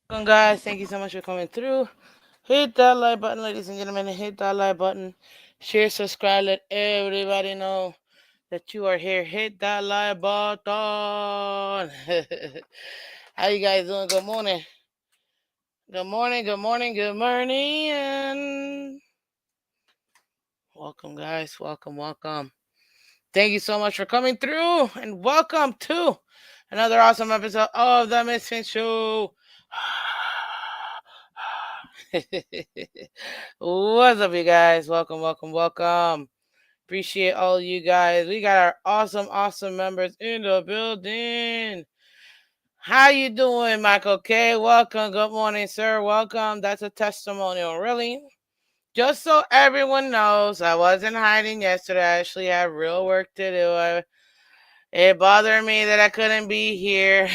Welcome, guys. Thank you so much for coming through. Hit that like button, ladies and gentlemen. Hit that like button. Share, subscribe. Let everybody know that you are here. Hit that like button. How you guys doing? Good morning. Good morning. Good morning. Good morning. And welcome, guys. Welcome. Welcome. Thank you so much for coming through, and welcome to another awesome episode of the Misfit Show. What's up, you guys? Welcome, welcome, welcome. Appreciate all you guys. We got our awesome members in the building. How you doing, Michael K? Welcome. Good morning, sir. Welcome. That's a testimonial, really. Just so everyone knows, I wasn't hiding yesterday. I actually had real work to do. It bothered me that I couldn't be here.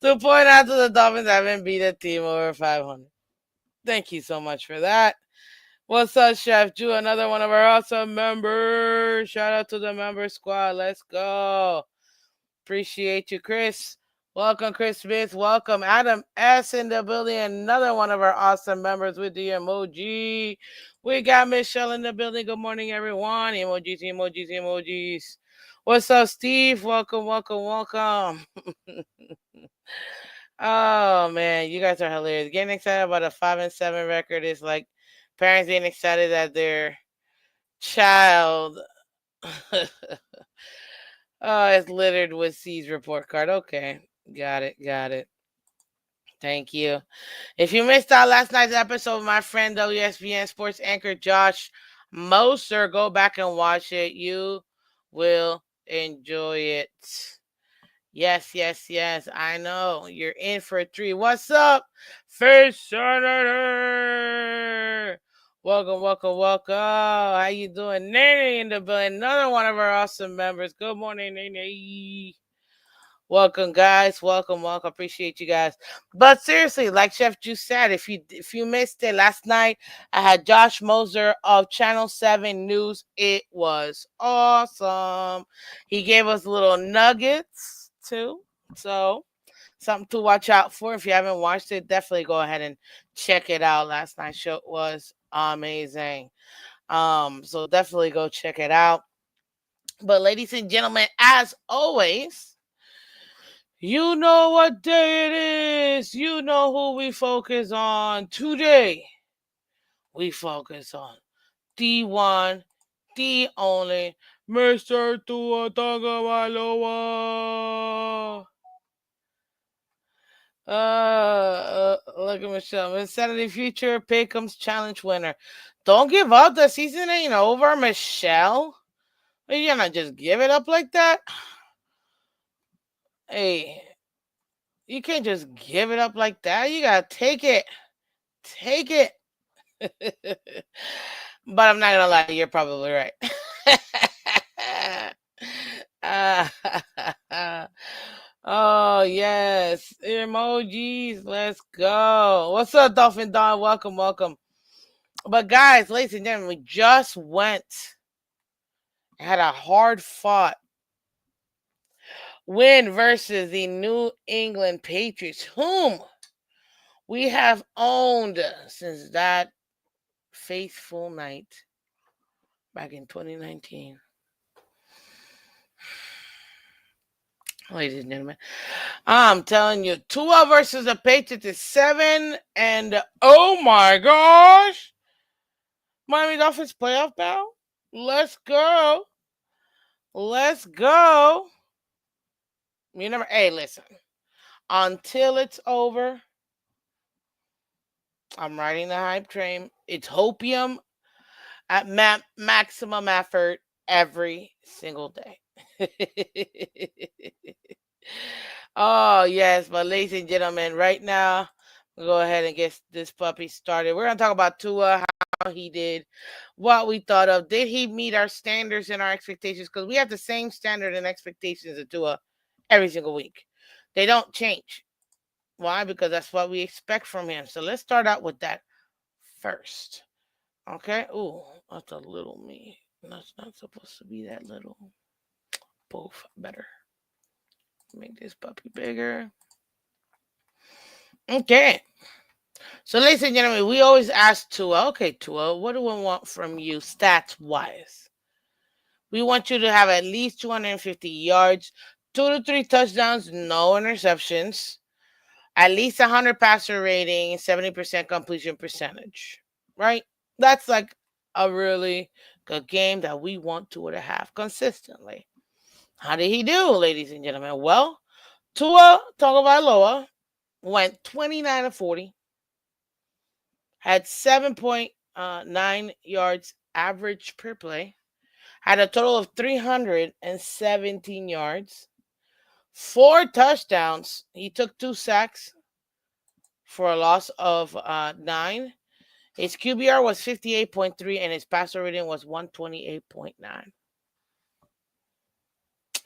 To point out to the Dolphins, I haven't beat a team over 500. Thank you so much for that. What's up, Chef Ju? Another one of our awesome members. Shout out to the member squad. Let's go. Appreciate you, Chris. Welcome, Chris Smith. Welcome, Adam S. in the building. Another one of our awesome members with the emoji. We got Michelle in the building. Good morning, everyone. Emojis, emojis, emojis. What's up, Steve? Welcome, welcome, welcome. Oh man, you guys are hilarious. Getting excited about a 5-7 record is like parents getting excited that their child is littered with C's report card. Okay, got it, got it. Thank you. If you missed out last night's episode, my friend WSBN sports anchor Josh Moser, go back and watch it. You will enjoy it. Yes, yes, yes. I know. You're in for a treat. What's up, First Senator? Welcome, welcome, welcome. How you doing? Nene in the building. Another one of our awesome members. Good morning, Nene. Welcome, guys. Welcome, welcome. Appreciate you guys. But seriously, like Chef Juice said, if you missed it last night, I had Josh Moser of Channel 7 News. It was awesome. He gave us little nuggets too. So something to watch out for. If you haven't watched it, definitely go ahead and check it out. Last night's show was amazing. So definitely go check it out. But ladies and gentlemen, as always, you know what day it is. You know who we focus on. Today, we focus on the one, the only, Mr. Tua Tagovailoa. Look at Michelle. Insanity Future Pick'em's Challenge winner. Don't give up. The season ain't over, Michelle. You're gonna just give it up like that? Hey, you can't just give it up like that. You gotta take it. Take it. But I'm not gonna lie, you're probably right. Uh, oh yes, emojis. Let's go. What's up, Dolphin Don? Welcome, welcome. But guys, ladies and gentlemen, we just went had a hard fought win versus the New England Patriots, whom we have owned since that faithful night back in 2019. Ladies and gentlemen, I'm telling you, Tua versus the Patriots is 7, and oh my gosh, Miami Dolphins playoff bound. Let's go. Let's go. You never. Hey, listen. Until it's over, I'm riding the hype train. It's hopium at maximum effort every single day. Oh, yes, but ladies and gentlemen, right now, we'll go ahead and get this puppy started. We're going to talk about Tua, how he did, what we thought of. Did he meet our standards and our expectations? Because we have the same standard and expectations of Tua every single week. They don't change. Why? Because that's what we expect from him. So let's start out with that first. Okay? Ooh, that's a little me. That's not supposed to be that little. Both better. Make this puppy bigger. Okay. So, ladies and gentlemen, we always ask Tua, okay, Tua, what do we want from you stats wise? We want you to have at least 250 yards, 2 to 3 touchdowns, no interceptions, at least 100 passer rating, 70% completion percentage, right? That's like a really good game that we want Tua to have consistently. How did he do, ladies and gentlemen? Well, Tua Tagovailoa went 29 of 40, had 7.9 yards average per play, had a total of 317 yards, 4 touchdowns. He took 2 sacks for a loss of 9. His QBR was 58.3 and his passer rating was 128.9.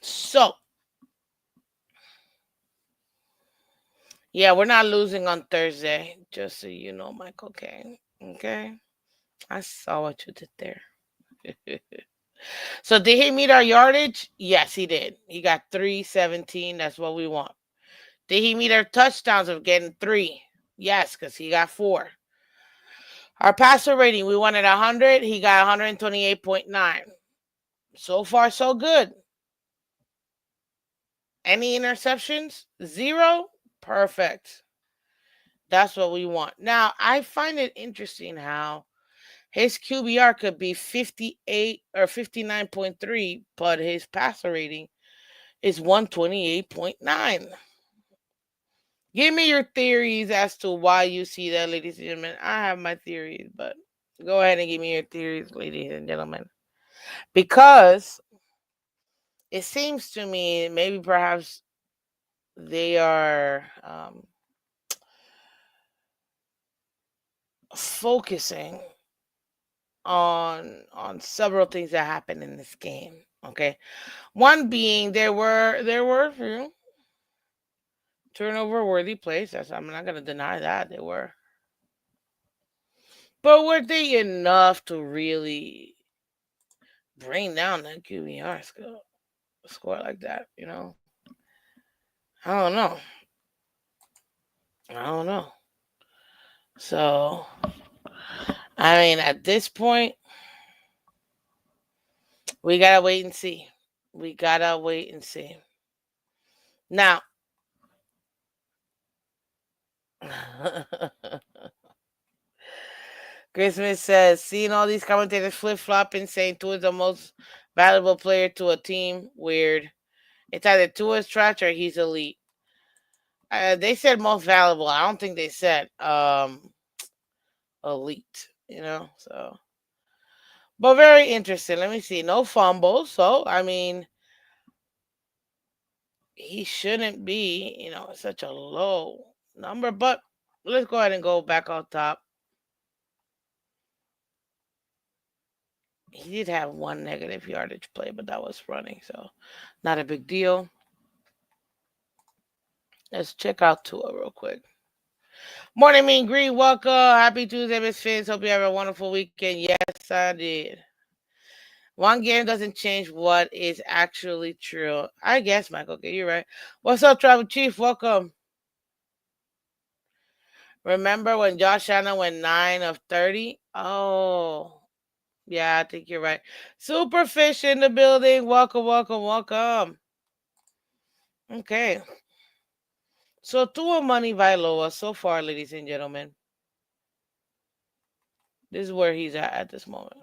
So, yeah, we're not losing on Thursday, just so you know, Michael K. Okay? I saw what you did there. So, did he meet our yardage? Yes, he did. He got 317. That's what we want. Did he meet our touchdowns of getting 3? Yes, because he got 4. Our passer rating, we wanted 100. He got 128.9. So far, so good. Any interceptions? 0? Perfect. That's what we want. Now, I find it interesting how his QBR could be 58 or 59.3, but his passer rating is 128.9. Give me your theories as to why you see that, ladies and gentlemen. I have my theories, but go ahead and give me your theories, ladies and gentlemen. Because it seems to me maybe perhaps they are focusing on several things that happened in this game. Okay, one being there were a few turnover worthy plays. I'm not gonna deny that they were, but were they enough to really bring down that QBR score like that? I don't know. I don't know. So I mean, at this point, we gotta wait and see. We gotta wait and see. Now, Christmas says, seeing all these commentators flip flopping, saying Tua is the most valuable player to a team. Weird. It's either Tua's trash or he's elite. They said most valuable. I don't think they said elite. So. But very interesting. Let me see. No fumbles. So, I mean, he shouldn't be, such a low number. But let's go ahead and go back on top. He did have 1 negative yardage play, but that was running. So, not a big deal. Let's check out Tua real quick. Morning, Mean Green. Welcome. Happy Tuesday, Miss Phins. Hope you have a wonderful weekend. Yes, I did. One game doesn't change what is actually true. I guess, Michael. Okay, you're right. What's up, Tribal Chief? Welcome. Remember when Josh Allen went 9 of 30? Oh, yeah, I think you're right. Superfish in the building. Welcome, welcome, welcome. Okay. So, Tua Money Vailoa so far, ladies and gentlemen. This is where he's at this moment.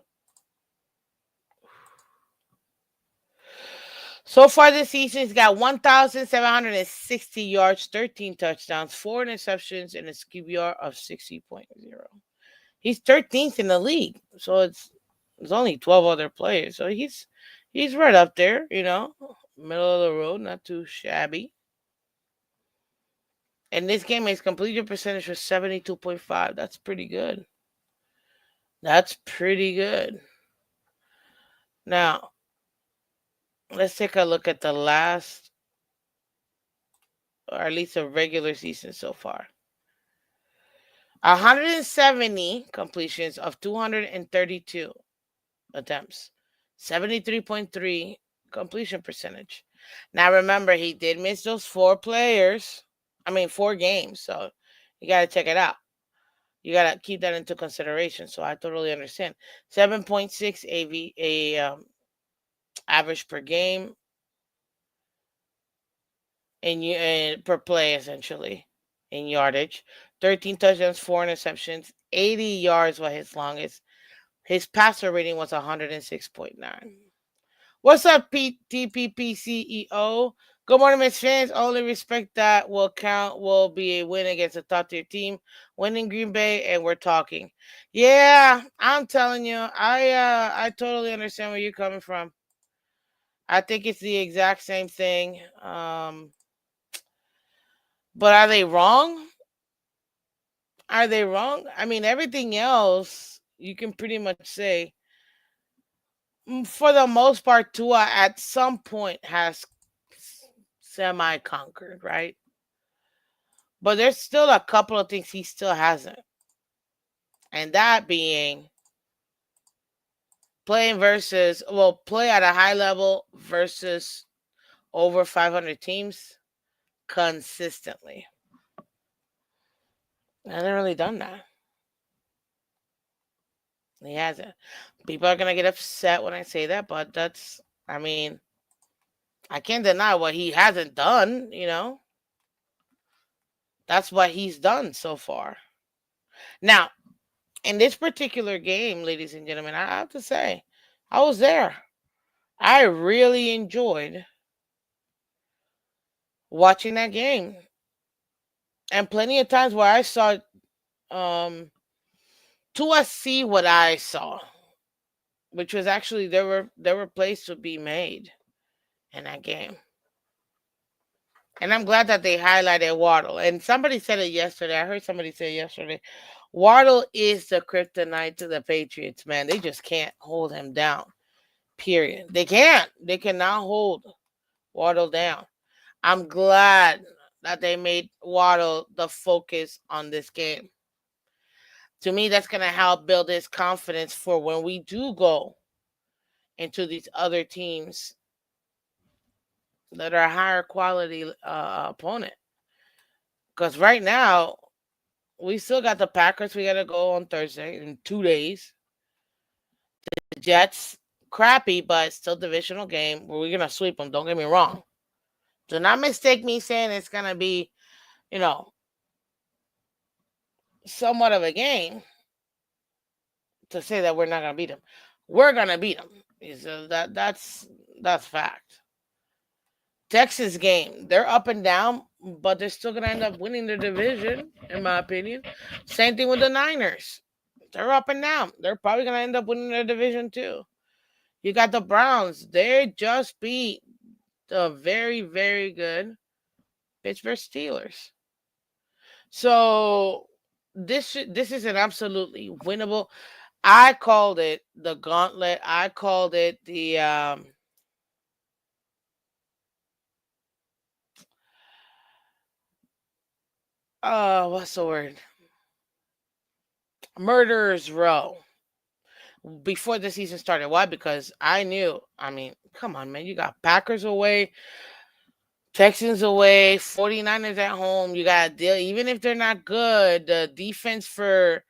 So far this season, he's got 1,760 yards, 13 touchdowns, 4 interceptions, and a QBR of 60.0. He's 13th in the league, so there's only 12 other players. So he's right up there, middle of the road, not too shabby. And this game, his completion percentage was 72.5. That's pretty good. That's pretty good. Now, let's take a look at the last, or at least a regular season so far. 170 completions of 232 attempts. 73.3 completion percentage. Now remember, he did miss those 4 players. I mean 4 games. So you gotta check it out. You gotta keep that into consideration. So I totally understand. 7.6 average per game and per play essentially in yardage. 13 touchdowns, 4 interceptions, 80 yards was his longest. His passer rating was 106.9. What's up, TPP CEO? Good morning, Miss Fans. Only respect that will count will be a win against a top tier team. Winning Green Bay, and we're talking. Yeah, I'm telling you, I totally understand where you're coming from. I think it's the exact same thing. But are they wrong? Are they wrong? I mean, everything else you can pretty much say, for the most part, Tua at some point has semi conquered, right? But there's still a couple of things he still hasn't. And that being play at a high level versus over 500 teams consistently. I haven't really done that. He hasn't. People are going to get upset when I say that, but I mean, I can't deny what he hasn't done. That's what he's done so far. Now, in this particular game, ladies and gentlemen, I have to say, I was there. I really enjoyed watching that game. And plenty of times where I saw to see what I saw, which was actually there were plays to be made in that game. And I'm glad that they highlighted Waddle. And somebody said it yesterday. I heard somebody say it yesterday. Waddle is the kryptonite to the Patriots, man. They just can't hold him down. Period. They can't. They cannot hold Waddle down. I'm glad that they made Waddle the focus on this game. To me, that's going to help build his confidence for when we do go into these other teams that are a higher quality opponent. Because right now, we still got the Packers. We got to go on Thursday in 2 days. The Jets, crappy, but still divisional game where we're going to sweep them. Don't get me wrong. Do not mistake me saying it's going to be, somewhat of a game to say that we're not going to beat them. We're going to beat them. So that's fact. Texas game, they're up and down, but they're still going to end up winning the division, in my opinion. Same thing with the Niners. They're up and down. They're probably going to end up winning the division too. You got the Browns. They just beat the very, very good Pittsburgh Steelers. So this is an absolutely winnable. I called it the gauntlet. I called it the what's the word? Murderers Row. Before the season started. Why? Because I knew. I mean, come on, man. You got Packers away, Texans away, 49ers at home. You got to deal. Even if they're not good, the defense for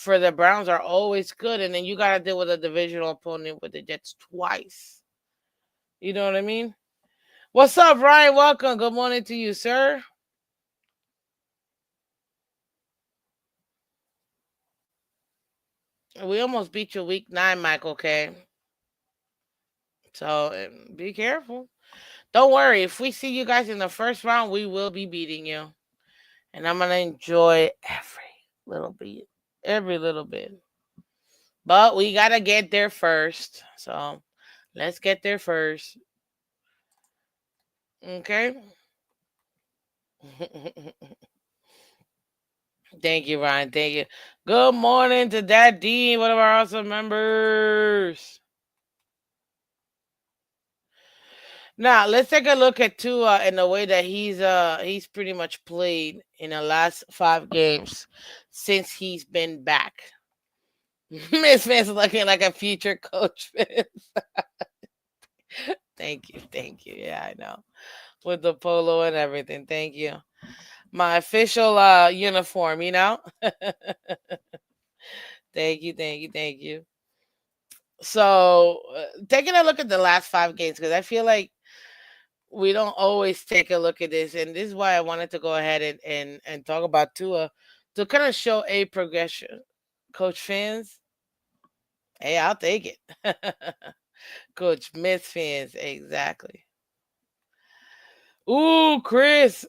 the Browns are always good. And then you got to deal with a divisional opponent with the Jets twice. You know what I mean? What's up, Ryan? Welcome. Good morning to you, sir. We almost beat you week 9, Michael K. So be careful. Don't worry. If we see you guys in the first round, we will be beating you. And I'm going to enjoy every little bit. Every little bit. But we got to get there first. So let's get there first. Okay? Thank you, Ryan. Thank you. Good morning to Dad Dean, one of our awesome members. Now let's take a look at Tua in the way that he's pretty much played in the last 5 games since he's been back. Miss Vince looking like a future coach. Thank you. Thank you. Yeah, I know. With the polo and everything. Thank you. My official uniform, you know? Thank you. Thank you. Thank you. So, taking a look at the last 5 games, because I feel like we don't always take a look at this, and this is why I wanted to go ahead and talk about Tua to kind of show a progression. Coach Phins, hey, I'll take it. Coach Miss Phins, exactly. Ooh, Chris,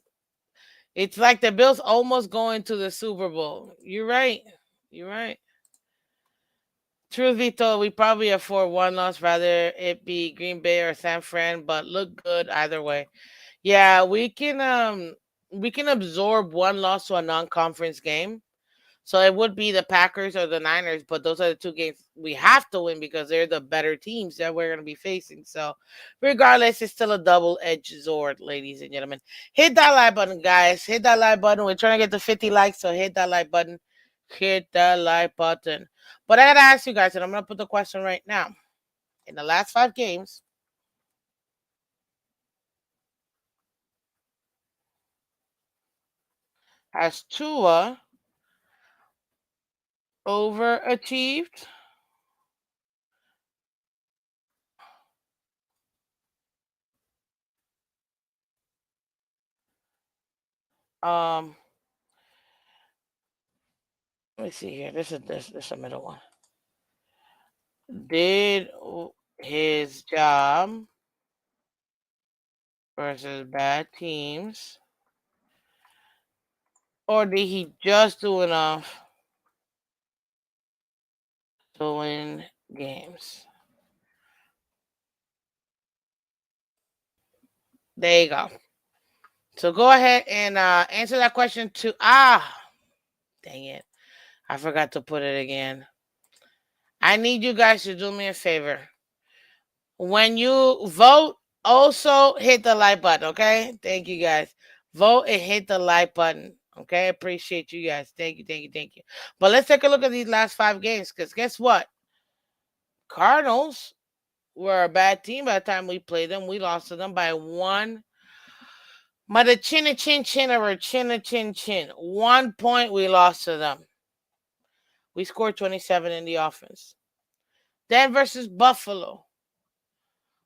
it's like the Bills almost going to the Super Bowl. You're right. You're right. Truth be told, we probably afford one loss rather it be Green Bay or San Fran, but look good either way. Yeah, we can absorb one loss to a non-conference game. So it would be the Packers or the Niners, but those are the two games we have to win because they're the better teams that we're going to be facing. So regardless, it's still a double-edged sword, ladies and gentlemen. Hit that like button, guys. Hit that like button. We're trying to get to 50 likes, so hit that like button. Hit that like button. But I got to ask you guys, and I'm going to put the question right now. In the last 5 games, has Tua overachieved? Um, Let me see here. This is a middle one. Did his job versus bad teams, or did he just do enough to win games? There you go. So go ahead and answer that question to dang it. I forgot to put it again. I need you guys to do me a favor. When you vote, also hit the like button, okay? Thank you guys. Vote and hit the like button. Okay, appreciate you guys. Thank you, thank you, thank you. But let's take a look at these last 5 games, because guess what? Cardinals were a bad team by the time we played them. We lost to them by one. But a chin over chin. 1 point we lost to them. We scored 27 in the offense. Then versus Buffalo,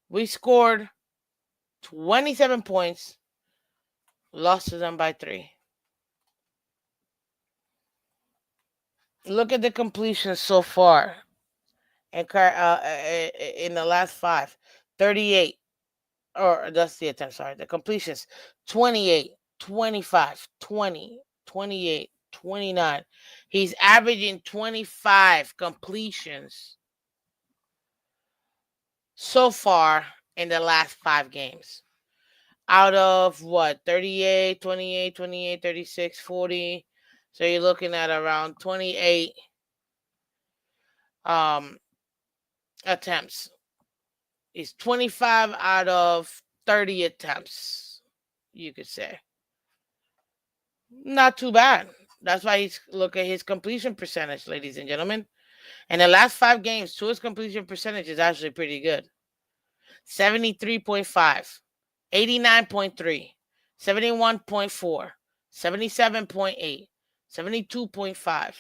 we scored 27 points, lost to them by 3. Look at the completions so far in the last 5. 38, or that's the attempt, sorry. The completions 28, 25, 20, 28, 29. He's averaging 25 completions so far in the last 5 games. Out of what? 38, 28, 28, 36, 40. So you're looking at around 28 um attempts. He's 25 out of 30 attempts, you could say. Not too bad. That's why he's look at his completion percentage, ladies and gentlemen. In the last 5 games, Tua's completion percentage is actually pretty good. 73.5, 89.3, 71.4, 77.8, 72.5.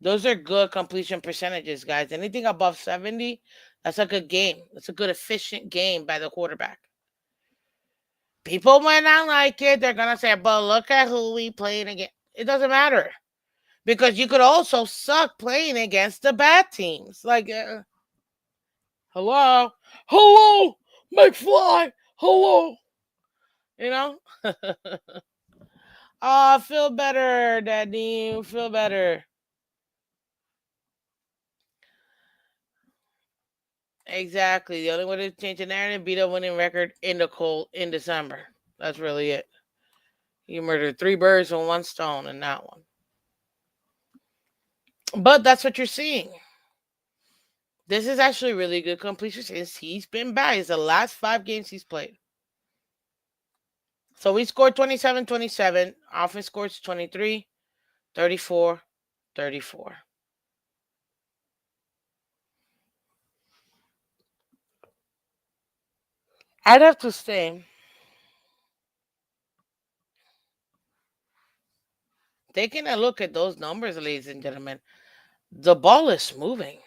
Those are good completion percentages, guys. Anything above 70, that's a good game. That's a good, efficient game by the quarterback. People might not like it. They're going to say, but look at who we playing against. It doesn't matter. Because you could also suck playing against the bad teams. Like, hello? Hello? McFly? Hello? You know? Oh, feel better, Daddy. Feel better. Exactly. The only way to change the narrative, beat a winning record in the cold in December. That's really it. You murdered 3 birds with 1 stone in that one. But that's what you're seeing. This is actually really good completion since he's been back. It's the last 5 games he's played. So we scored 27-27. Offense scores 23, 34, 34. I'd have to say, taking a look at those numbers, ladies and gentlemen, the ball is moving.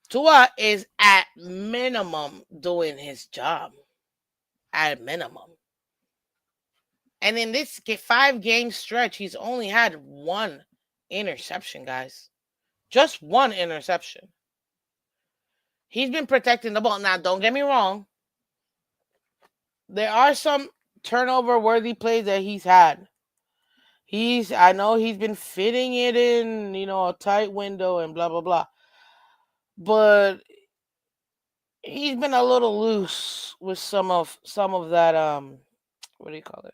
Tua is at minimum doing his job. At minimum. And in this 5-game stretch, he's only had one interception, guys. Just one interception. He's been protecting the ball. Now, don't get me wrong. There are some turnover-worthy plays that he's had. I know he's been fitting it in, a tight window and blah, blah, blah. But he's been a little loose with some of that, what do you call it?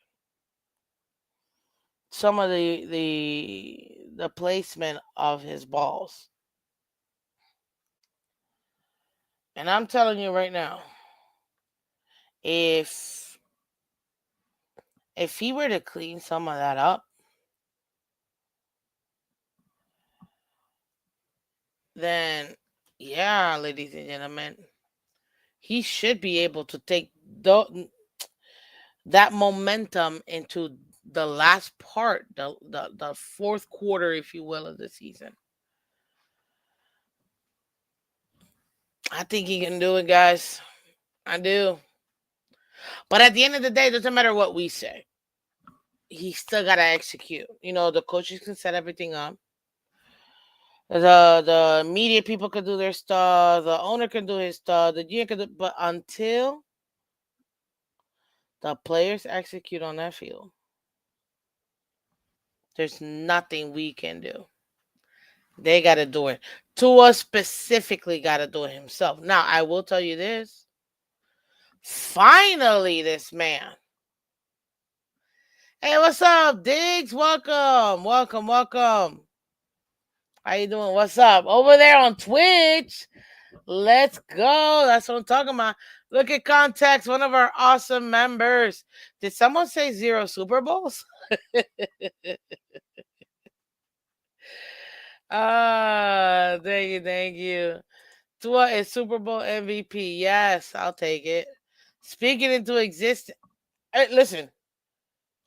Some of the placement of his balls. And I'm telling you right now, if he were to clean some of that up, then yeah, ladies and gentlemen, he should be able to take that momentum into the last part, the fourth quarter, if you will, of the season. I think he can do it, guys. I do. But at the end of the day, it doesn't matter what we say. He still got to execute. The coaches can set everything up. The media people can do their stuff. The owner can do his stuff. The GM can do, but until the players execute on that field, there's nothing we can do. They got to do it. Tua specifically got to do it himself. Now, I will tell you this. Finally, this man. Hey, what's up, Diggs? Welcome. Welcome, welcome. How you doing? What's up? Over there on Twitch. Let's go. That's what I'm talking about. Look at Context, one of our awesome members. Did someone say 0 Super Bowls? Thank you, thank you. Tua is Super Bowl MVP. Yes, I'll take it. Speaking into existence. Hey, listen,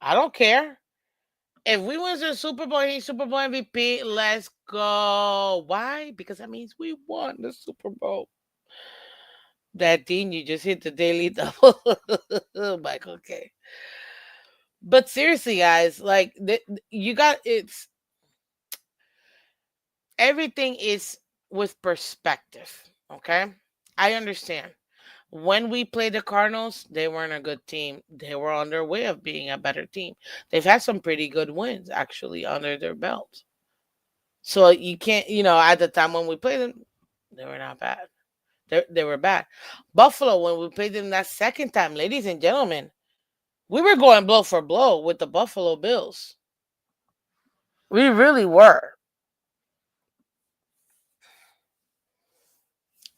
I don't care. If we win the Super Bowl, he's Super Bowl MVP. Let's go. Why? Because that means we won the Super Bowl. That Dean, you just hit the daily double. Michael K. But seriously, guys, like you got it's everything is with perspective. Okay, I understand. When we played the Cardinals, they weren't a good team. They were on their way of being a better team. They've had some pretty good wins actually under their belt. So you can't, at the time when we played them, they were not bad. They were bad. Buffalo, when we played them that second time, ladies and gentlemen, we were going blow for blow with the Buffalo Bills. We really were.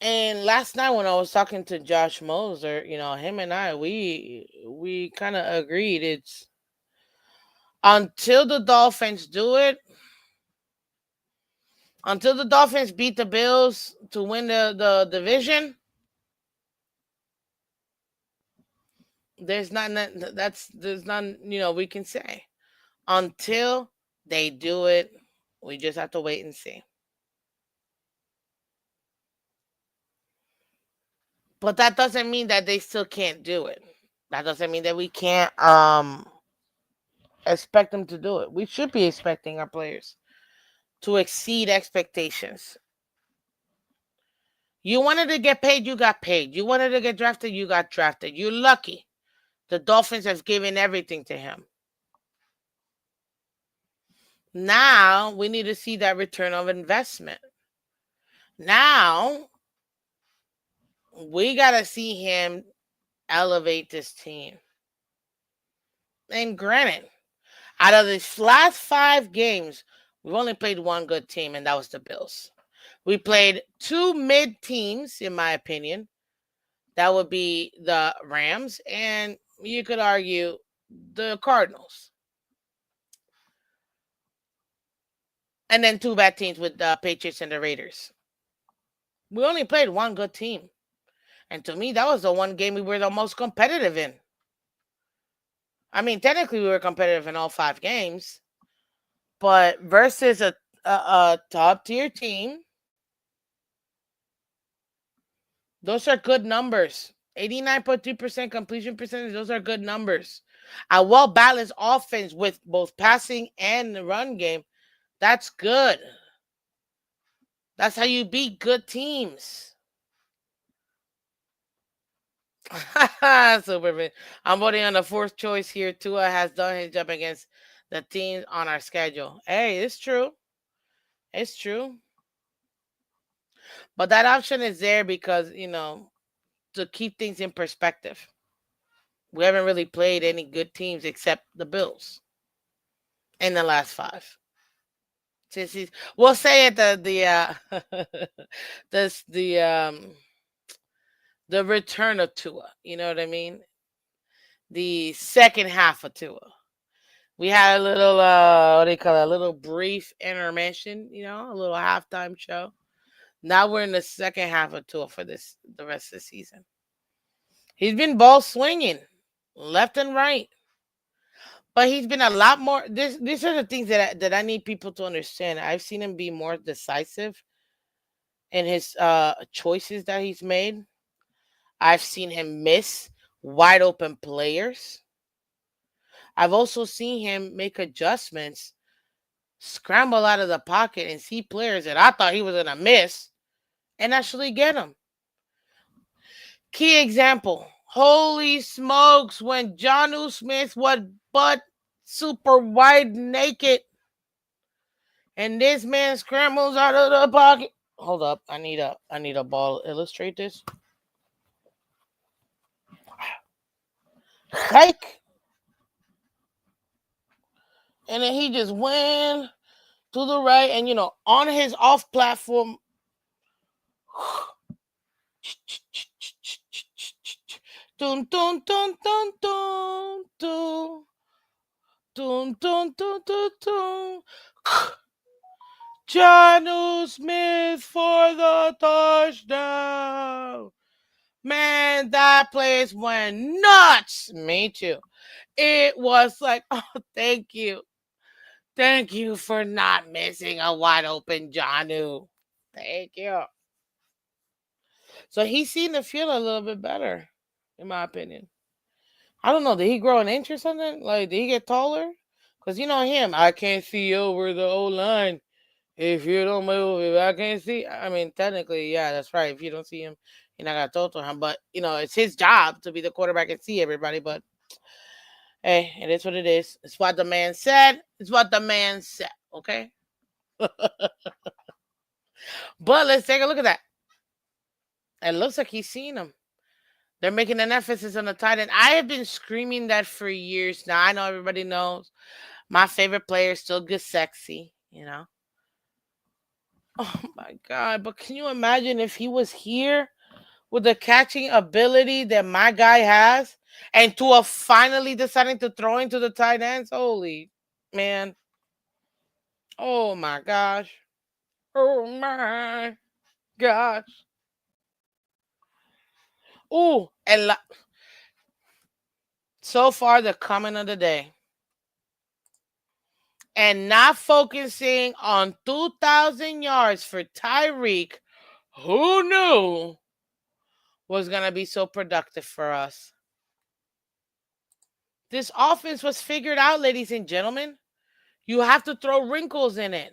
And last night when I was talking to Josh Moser, him and I, we kind of agreed. It's until the Dolphins do it, until the Dolphins beat the Bills to win the division, there's none we can say. Until they do it, we just have to wait and see. But that doesn't mean that they still can't do it. That doesn't mean that we can't expect them to do it. We should be expecting our players to exceed expectations. You wanted to get paid, you got paid. You wanted to get drafted, you got drafted. You're lucky. The Dolphins have given everything to him. Now we need to see that return of investment. Now we got to see him elevate this team. And granted, out of these last 5 games, we've only played one good team, and that was the Bills. We played 2 mid teams, in my opinion. That would be the Rams, and you could argue the Cardinals. And then 2 bad teams with the Patriots and the Raiders. We only played one good team. And to me, that was the one game we were the most competitive in. I mean, technically, we were competitive in all 5 games, but versus a top tier team, those are good numbers. 89.3% completion percentage, those are good numbers. A well balanced offense with both passing and the run game, that's good. That's how you beat good teams. Superman. I'm voting on the fourth choice here. Tua has done his job against the teams on our schedule. Hey, it's true. It's true. But that option is there because, to keep things in perspective. We haven't really played any good teams except the Bills in the last 5. We'll say it this the return of Tua. You know what I mean? The second half of Tua. We had a little what do you call it? A little brief intermission, a little halftime show. Now we're in the second half of Tua for the rest of the season. He's been ball swinging left and right. But he's been a lot more. These are the things that I need people to understand. I've seen him be more decisive in his choices that he's made. I've seen him miss wide open players. I've also seen him make adjustments, scramble out of the pocket, and see players that I thought he was gonna miss, and actually get them. Key example. Holy smokes, when Jonnu Smith was butt super wide naked. And this man scrambles out of the pocket. Hold up, I need a ball to illustrate this. Hike. And then he just went to the right, and on his off platform. Dun dun dun dun dun dun dun dun dun dun dun. Jonnu Smith for the touchdown. Man, that place went nuts. Me too. It was like, oh, thank you. Thank you for not missing a wide open Jonnu. Thank you. So he's seen the field a little bit better, in my opinion. I don't know. Did he grow an inch or something? Like, did he get taller? Because you know him. I can't see over the old line. If you don't move, if I can't see. I mean, technically, yeah, that's right. If you don't see him, you're not going to throw to him. But, it's his job to be the quarterback and see everybody. But, hey, it is what it is. It's what the man said. It's what the man said. Okay? But let's take a look at that. It looks like he's seen him. They're making an emphasis on the tight end. I have been screaming that for years now. I know everybody knows. My favorite player is still Gesicki, Oh, my God. But can you imagine if he was here with the catching ability that my guy has and to finally deciding to throw into the tight ends? Holy, man. Oh, my gosh. Oh, my gosh. Oh, and so far the comment of the day. And not focusing on 2,000 yards for Tyreek, who knew was going to be so productive for us. This offense was figured out, ladies and gentlemen. You have to throw wrinkles in it.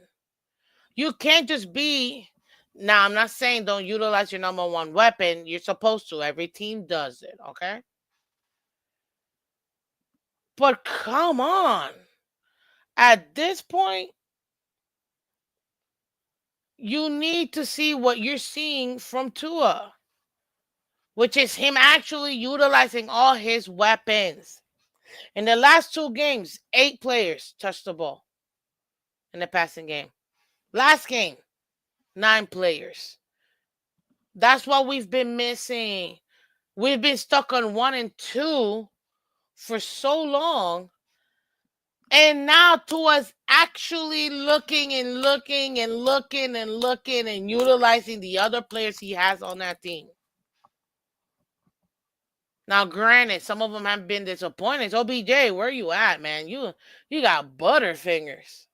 You can't just be... Now, I'm not saying don't utilize your number one weapon. You're supposed to. Every team does it, okay? But come on. At this point, you need to see what you're seeing from Tua, which is him actually utilizing all his weapons. In the last 2 games, 8 players touched the ball in the passing game. Last game, 9 players. That's what we've been missing. We've been stuck on 1 and 2 for so long. And now Tua's actually looking and looking and looking and looking and utilizing the other players he has on that team. Now, granted, some of them have been disappointed. OBJ, where you at, man? You got butterfingers.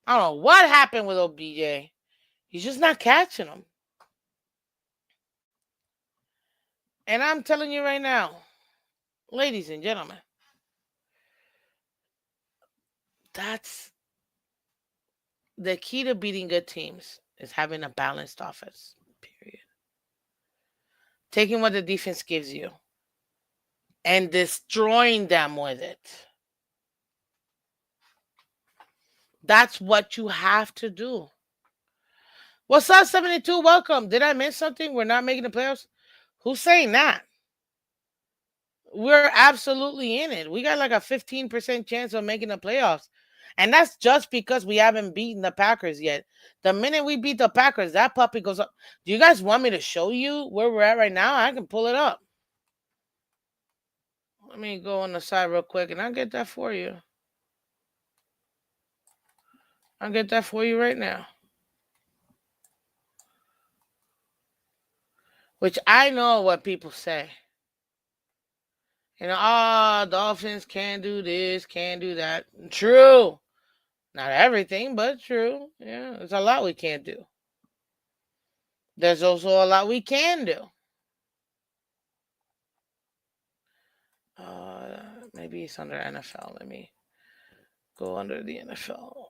I don't know what happened with OBJ. He's just not catching them. And I'm telling you right now, ladies and gentlemen, that's the key to beating good teams is having a balanced offense. Period. Taking what the defense gives you and destroying them with it. That's what you have to do. What's up, 72? Welcome. Did I miss something? We're not making the playoffs? Who's saying that? We're absolutely in it. We got like a 15% chance of making the playoffs. And that's just because we haven't beaten the Packers yet. The minute we beat the Packers, that puppy goes up. Do you guys want me to show you where we're at right now? I can pull it up. Let me go on the side real quick and I'll get that for you. I'll get that for you right now. Which I know what people say. You know, Dolphins can't do this, can't do that. True. Not everything, but true. Yeah, there's a lot we can't do. There's also a lot we can do. Maybe it's under NFL. Let me go under the NFL.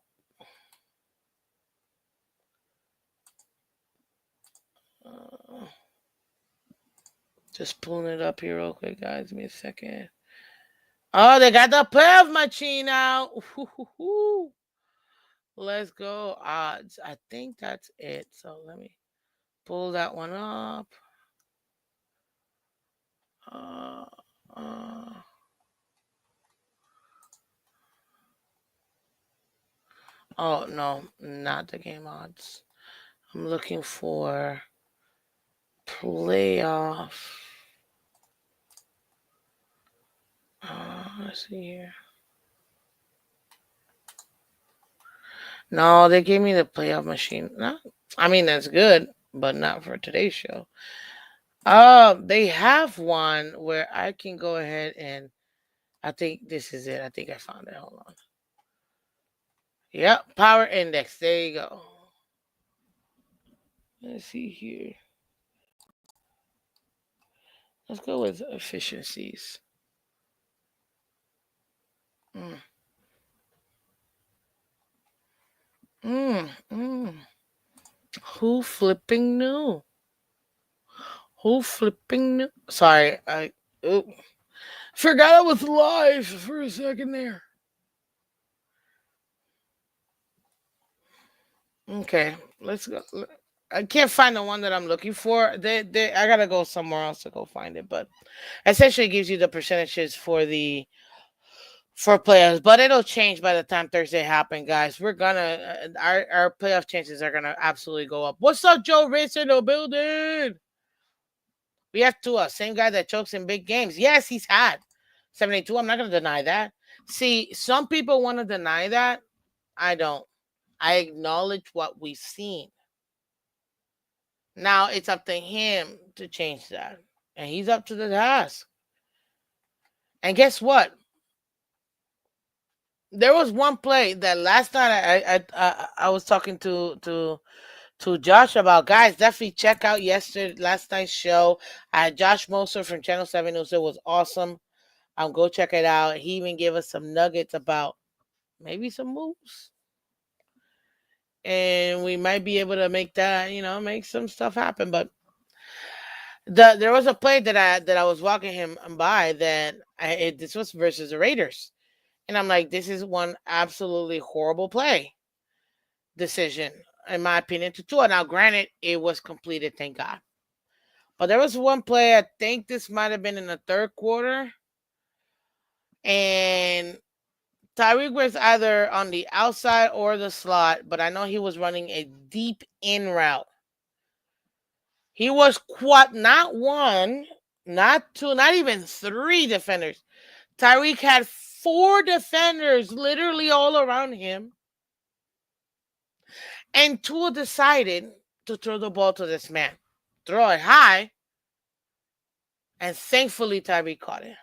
Just pulling it up here real quick, guys. Give me a second. Oh, they got the playoff machine out. Let's go. Odds. I think that's it. So let me pull that one up. Oh, no, not the game odds. I'm looking for playoff. Let's see here. No, they gave me the playoff machine. No, I mean, that's good, but not for today's show. They have one where I can go ahead and I think this is it. I think I found it. Hold on. Yep, power index. There you go. Let's see here. Let's go with efficiencies. Who flipping knew? Who flipping knew? Sorry, I forgot I was live for a second there. Okay, let's go. I can't find the one that I'm looking for. I gotta go somewhere else to go find it. But essentially, it gives you the percentages for playoffs. But it'll change by the time Thursday happens, guys. We're gonna our playoff chances are gonna absolutely go up. What's up, Joe Rich in the building? We have Tua, same guy that chokes in big games. Yes, he's had 72. I'm not gonna deny that. See, some people want to deny that. I don't. I acknowledge what we've seen. Now it's up to him to change that. And he's up to the task. And guess what? There was one play that last night I was talking to Josh about. Guys, definitely check out last night's show. I had Josh Moser from Channel 7 News. It was awesome. Go check it out. He even gave us some nuggets about maybe some moves. And we might be able to make that, make some stuff happen. But there was a play that I was walking him by that this was versus the Raiders. And I'm like, this is one absolutely horrible play decision, in my opinion, to Tua. Now, granted, it was completed, thank God. But there was one play, I think this might have been in the third quarter. And Tyreek was either on the outside or the slot, but I know he was running a deep in route. He was not one, not two, not even three defenders. Tyreek had 4 defenders literally all around him. And Tua decided to throw the ball to this man. Throw it high. And thankfully, Tyreek caught it.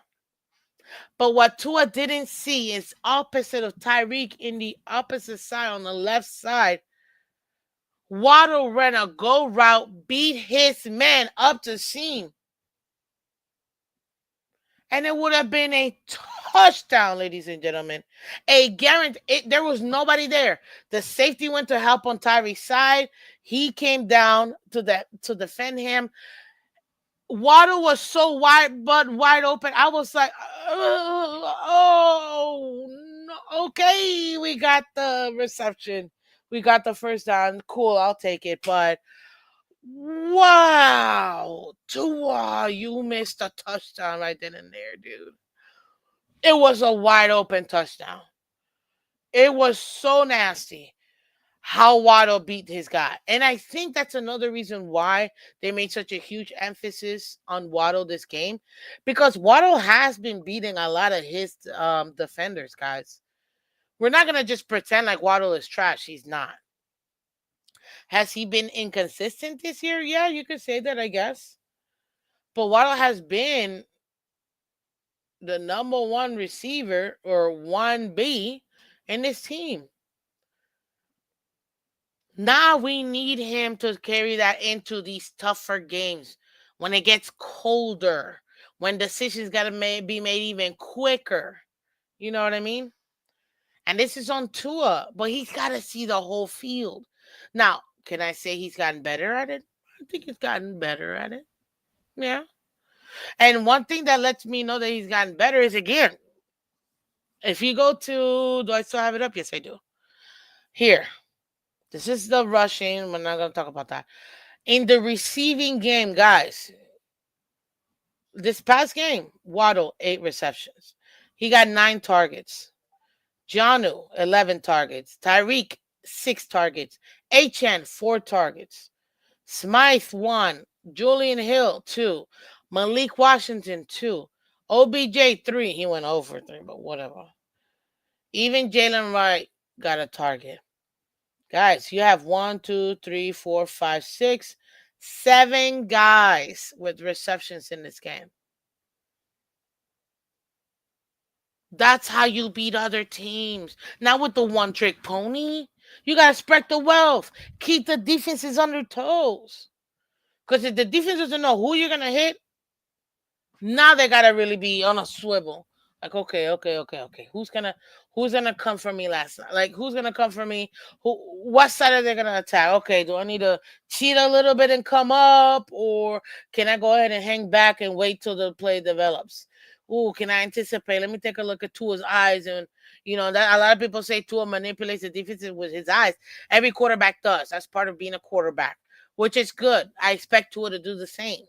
But what Tua didn't see is opposite of Tyreek in the opposite side on the left side. Waddle ran a go route, beat his man up the seam. And it would have been a touchdown, ladies and gentlemen. A guarantee. There was nobody there. The safety went to help on Tyreek's side. He came down to defend him. Waddle was so wide open. I was like, oh, no, okay, we got the reception. We got the first down. Cool, I'll take it. But wow, Tua, you missed a touchdown right then and there, dude. It was a wide open touchdown. It was so nasty how Waddle beat his guy. And I think that's another reason why they made such a huge emphasis on Waddle this game, because Waddle has been beating a lot of his defenders, guys. We're not going to just pretend like Waddle is trash. He's not. Has he been inconsistent this year? Yeah, you could say that, I guess. But Waddle has been the number one receiver, or 1B, in this team. Now we need him to carry that into these tougher games when it gets colder, when decisions got to be made even quicker. You know what I mean? And this is on Tua, but he's got to see the whole field. Now, can I say he's gotten better at it? I think he's gotten better at it. Yeah. And one thing that lets me know that he's gotten better is, again, if you go to, do I still have it up? Yes, I do. Here. This is the rushing. We're not going to talk about that. In the receiving game, guys, this past game, Waddle, 8 receptions. He got 9 targets. Jonnu, 11 targets. Tyreek, 6 targets. Achane, 4 targets. Smythe, 1. Julian Hill, 2. Malik Washington, 2. OBJ, 3. He went over 3, but whatever. Even Jalen Wright got a target. Guys, you have 1, 2, 3, 4, 5, 6, 7 guys with receptions in this game. That's how you beat other teams. Not with the one-trick pony. You got to spread the wealth. Keep the defenses on their toes. Because if the defense doesn't know who you're going to hit, now they got to really be on a swivel. Like, okay. Who's gonna come for me last night? Like, who's gonna come for me? What side are they gonna attack? Okay, do I need to cheat a little bit and come up, or can I go ahead and hang back and wait till the play develops? Ooh, can I anticipate? Let me take a look at Tua's eyes, and that a lot of people say Tua manipulates the defense with his eyes. Every quarterback does. That's part of being a quarterback, which is good. I expect Tua to do the same.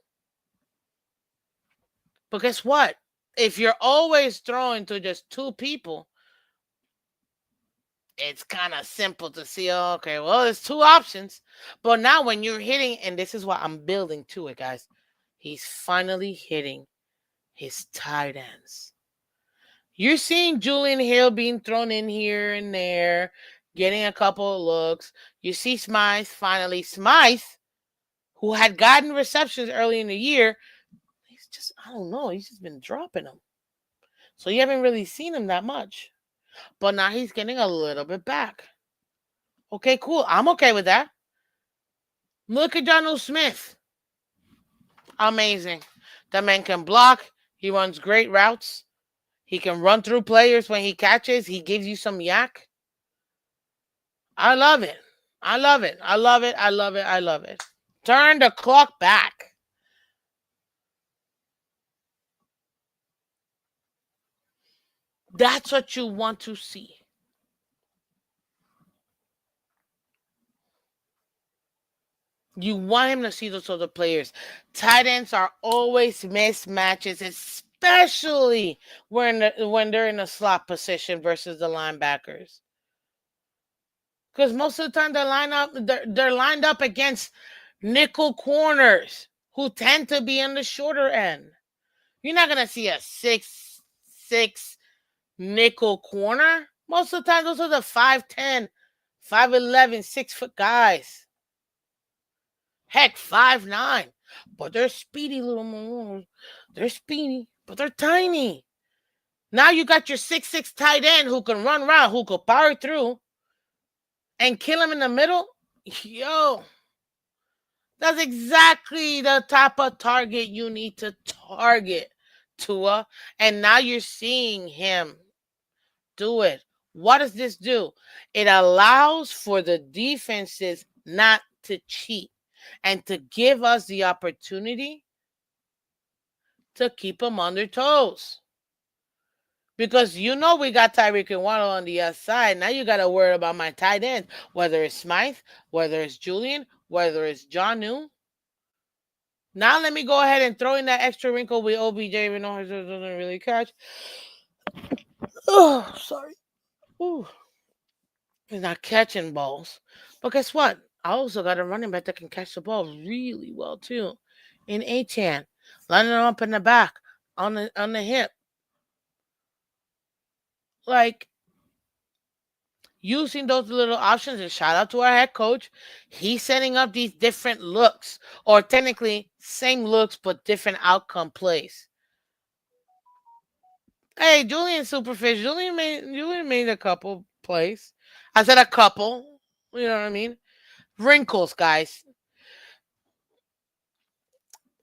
But guess what? If you're always throwing to just 2 people, it's kind of simple to see, okay, well, there's 2 options. But now when you're hitting, and this is what I'm building to it, guys, he's finally hitting his tight ends. You're seeing Julian Hill being thrown in here and there, getting a couple of looks. You see Smythe, finally. Smythe, who had gotten receptions early in the year, he's just, I don't know, he's just been dropping them. So you haven't really seen him that much. But now he's getting a little bit back. Okay, cool. I'm okay with that. Look at Jonnu Smith. Amazing. That man can block. He runs great routes. He can run through players when he catches. He gives you some yak. I love it. I love it. I love it. I love it. I love it. Turn the clock back. That's what you want to see. You want him to see those other players. Tight ends are always mismatches, especially when they're in a slot position versus the linebackers. Because most of the time they're lined up against nickel corners who tend to be on the shorter end. You're not gonna see a 6'6" nickel corner. Most of the time, those are the 5'10", 5'11", 6-foot guys. Heck, 5'9", but they're speedy little. They're speedy, but they're tiny. Now you got your 6'6" tight end who can run around, who could power through and kill him in the middle. Yo, that's exactly the type of target you need to target, Tua. And now you're seeing him do it. What does this do? It allows for the defenses not to cheat and to give us the opportunity to keep them on their toes. Because you know we got Tyreek and Waddle on the other side. Now you got to worry about my tight end, whether it's Smythe, whether it's Julian, whether it's John New. Now let me go ahead and throw in that extra wrinkle with OBJ, even though he doesn't really catch. Oh, sorry. Ooh. He's not catching balls. But guess what? I also got a running back that can catch the ball really well too. In Achan. Lining him up in the back. On the hip. Like, using those little options, and shout out to our head coach. He's setting up these different looks, or technically same looks but different outcome plays. Hey, Julian Superfish. Julian made a couple plays. I said a couple. You know what I mean? Wrinkles, guys.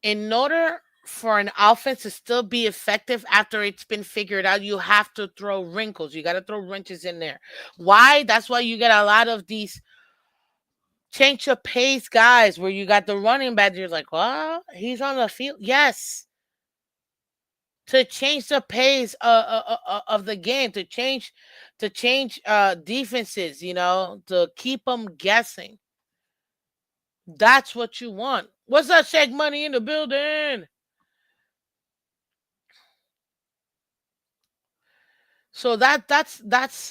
In order for an offense to still be effective after it's been figured out, you have to throw wrinkles. You got to throw wrenches in there. Why? That's why you get a lot of these change of pace guys where you got the running back. You're like, well, he's on the field. Yes. To change the pace of the game, to change defenses, to keep them guessing. That's what you want. What's up, Shake Money in the building? So that's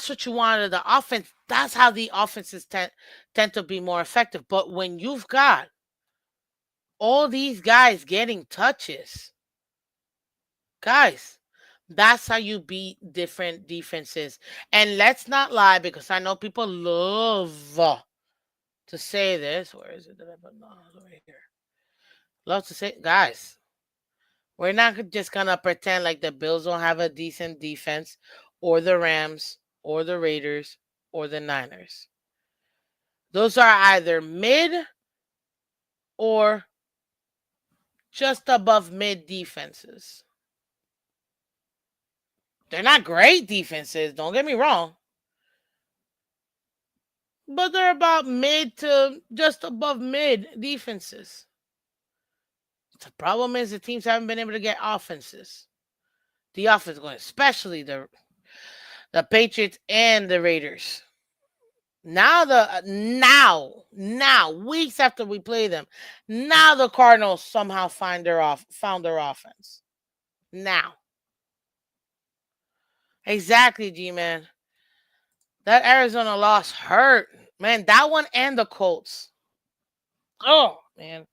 what you wanted the offense. That's how the offenses tend to be more effective. But when you've got all these guys getting touches, guys, that's how you beat different defenses. And let's not lie, because I know people love to say this. Where is it that I put? No, over here. Love to say, guys, we're not just gonna pretend like the Bills don't have a decent defense, or the Rams, or the Raiders, or the Niners. Those are either mid or just above mid defenses. They're not great defenses, don't get me wrong. But they're about mid to just above mid defenses. The problem is the teams haven't been able to get offenses. The offense going, especially the Patriots and the Raiders. Now weeks after we play them, now the Cardinals somehow found their offense. Now. Exactly, G-Man. That Arizona loss hurt. Man, that one and the Colts. Oh, man.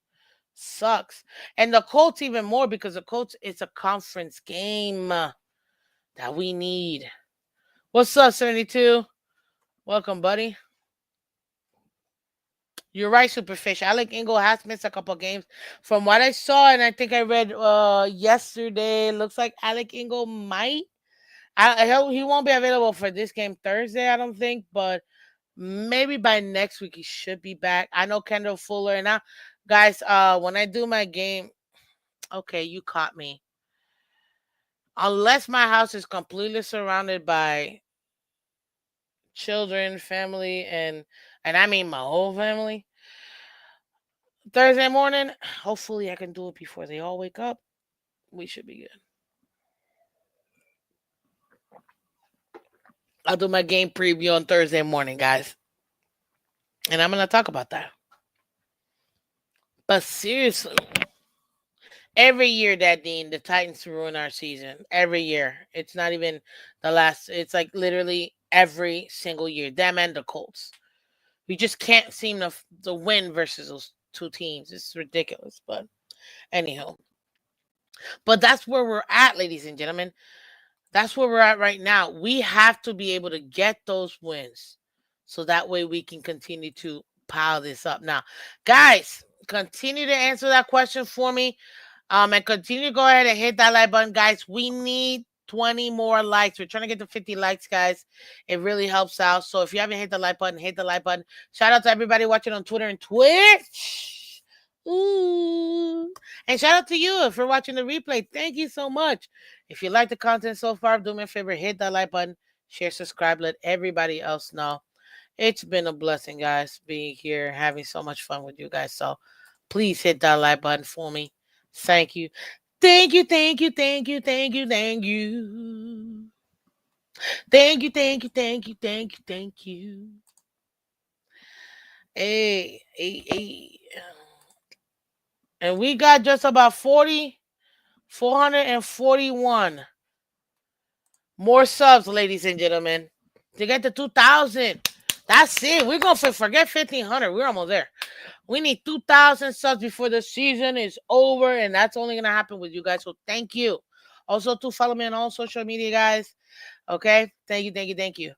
Sucks. And the Colts even more, because the Colts, it's a conference game that we need. What's up, 72? Welcome, buddy. You're right, Superfish. Alec Ingle has missed a couple games. From what I saw, and I think I read yesterday, looks like Alec Ingle might. He won't be available for this game Thursday, I don't think, but maybe by next week he should be back. I know Kendall Fuller. And now, guys, when I do my game, okay, you caught me. Unless my house is completely surrounded by children, family, and I mean my whole family, Thursday morning, hopefully I can do it before they all wake up. We should be good. I'll do my game preview on Thursday morning, guys. And I'm going to talk about that. But seriously, every year, that Dean, the Titans ruin our season. Every year. It's not even the last. It's like literally every single year. Them and the Colts. We just can't seem to win versus those two teams. It's ridiculous. But anyhow. But that's where we're at, ladies and gentlemen. That's where we're at right now. We have to be able to get those wins, so that way we can continue to pile this up. Now, guys, continue to answer that question for me. And continue to go ahead and hit that like button, guys. We need 20 more likes. We're trying to get to 50 likes, guys. It really helps out. So if you haven't hit the like button, hit the like button. Shout out to everybody watching on Twitter and Twitch. Ooh. And shout out to you if you're watching the replay. Thank you so much. If you like the content so far, do me a favor, hit that like button, share, subscribe, let everybody else know. It's been a blessing, guys, being here, having so much fun with you guys. So please hit that like button for me. Thank you. Thank you, thank you, thank you, thank you, thank you. Thank you, thank you, thank you, thank you, thank you. Hey, hey, hey. And we got just about 441 more subs, ladies and gentlemen, to get to 2,000. That's it. We're going to forget 1,500. We're almost there. We need 2,000 subs before the season is over, and that's only going to happen with you guys. So thank you. Also, to follow me on all social media, guys. Okay? Thank you, thank you, thank you.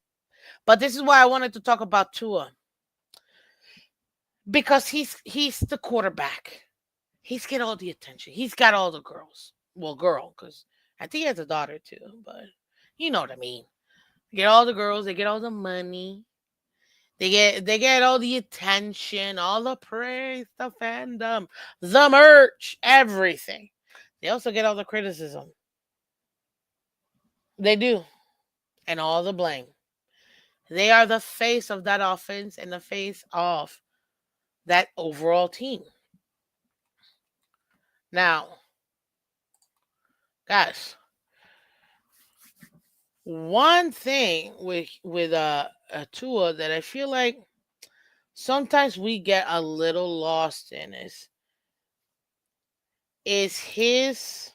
But this is why I wanted to talk about Tua. Because he's the quarterback. He's got all the attention. He's got all the girls. Well, girl, because I think he has a daughter too, but you know what I mean. They get all the girls, they get all the money. They get all the attention, all the praise, the fandom, the merch, everything. They also get all the criticism. They do. And all the blame. They are the face of that offense and the face of that overall team. Now, guys, one thing with a Tua that I feel like sometimes we get a little lost in is his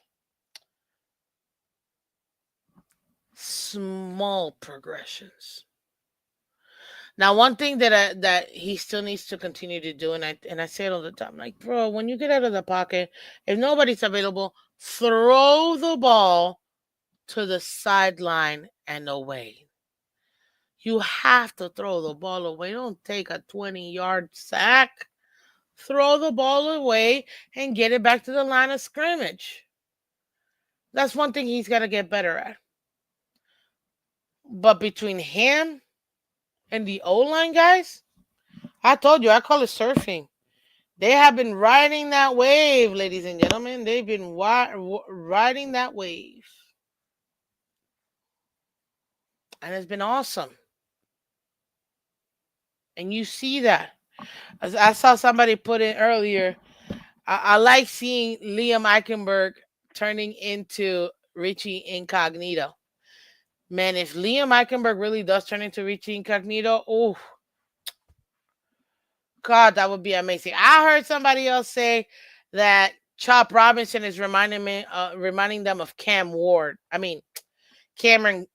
small progressions. Now, one thing that he still needs to continue to do, and I say it all the time, like, bro, when you get out of the pocket, if nobody's available, throw the ball to the sideline and away. You have to throw the ball away. Don't take a 20-yard sack. Throw the ball away and get it back to the line of scrimmage. That's one thing he's got to get better at. But between him and the O-line guys, I told you, I call it surfing. They have been riding that wave, ladies and gentlemen. They've been riding that wave. And it's been awesome. And you see that. I saw somebody put in earlier, I like seeing Liam Eichenberg turning into Richie Incognito. Man, if Liam Eichenberg really does turn into Richie Incognito, oh, God, that would be amazing. I heard somebody else say that Chop Robinson is reminding them of Cam Ward. I mean, Cameron.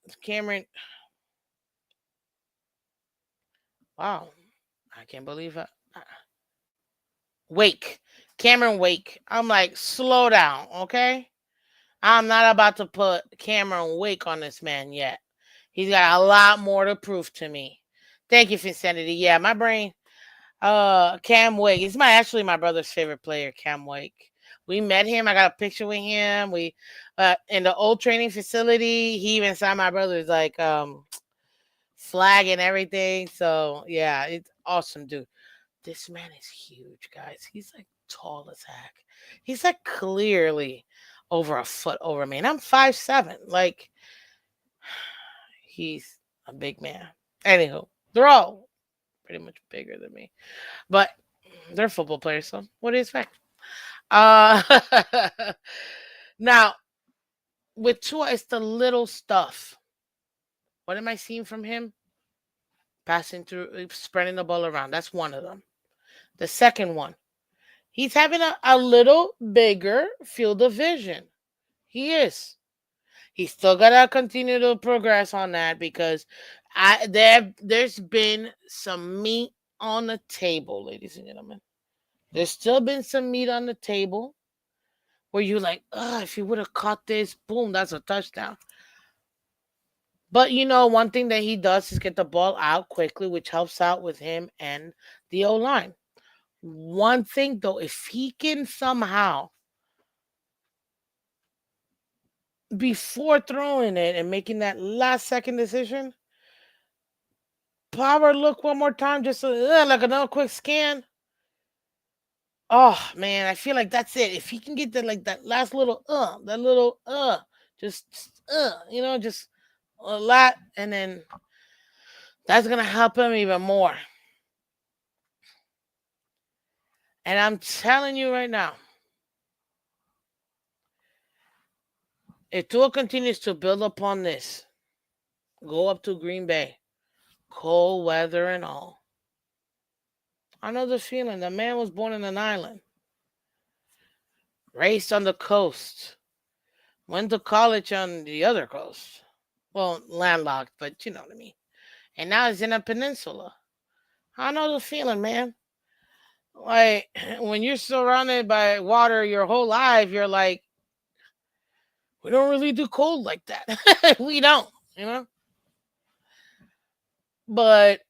Wow, I can't believe it. Wake. Cameron Wake. I'm like, slow down, okay? I'm not about to put Cameron Wake on this man yet. He's got a lot more to prove to me. Thank you, Finsanity. Yeah, my brain. Cam Wake. He's actually my brother's favorite player, Cam Wake. We met him. I got a picture with him. We in the old training facility. He even signed my brother's like flag and everything. So yeah, it's awesome, dude. This man is huge, guys. He's like tall as heck. He's like clearly over a foot over me. And I'm 5'7". Like, he's a big man. Anywho, they're all pretty much bigger than me. But they're football players, so what do you expect? Now, with Tua, it's the little stuff. What am I seeing from him? Passing through, spreading the ball around. That's one of them. The second one, he's having a little bigger field of vision. He is. He's still gotta continue to progress on that because there's been some meat on the table, ladies and gentlemen. There's still been some meat on the table where you're like, if you would have caught this, boom, that's a touchdown. But one thing that he does is get the ball out quickly, which helps out with him and the O-line. One thing though, if he can somehow before throwing it and making that last second decision, power look one more time, just like another quick scan. Oh man, I feel like that's it. If he can get that last little that little just a lot, and then that's gonna help him even more. And I'm telling you right now, if Tua continues to build upon this, go up to Green Bay, cold weather and all. I know the feeling. The man was born in an island, raised on the coast, went to college on the other coast. Well, landlocked, but you know what I mean. And now he's in a peninsula. I know the feeling, man. Like when you're surrounded by water your whole life, you're like, we don't really do cold like that. We don't, you know. But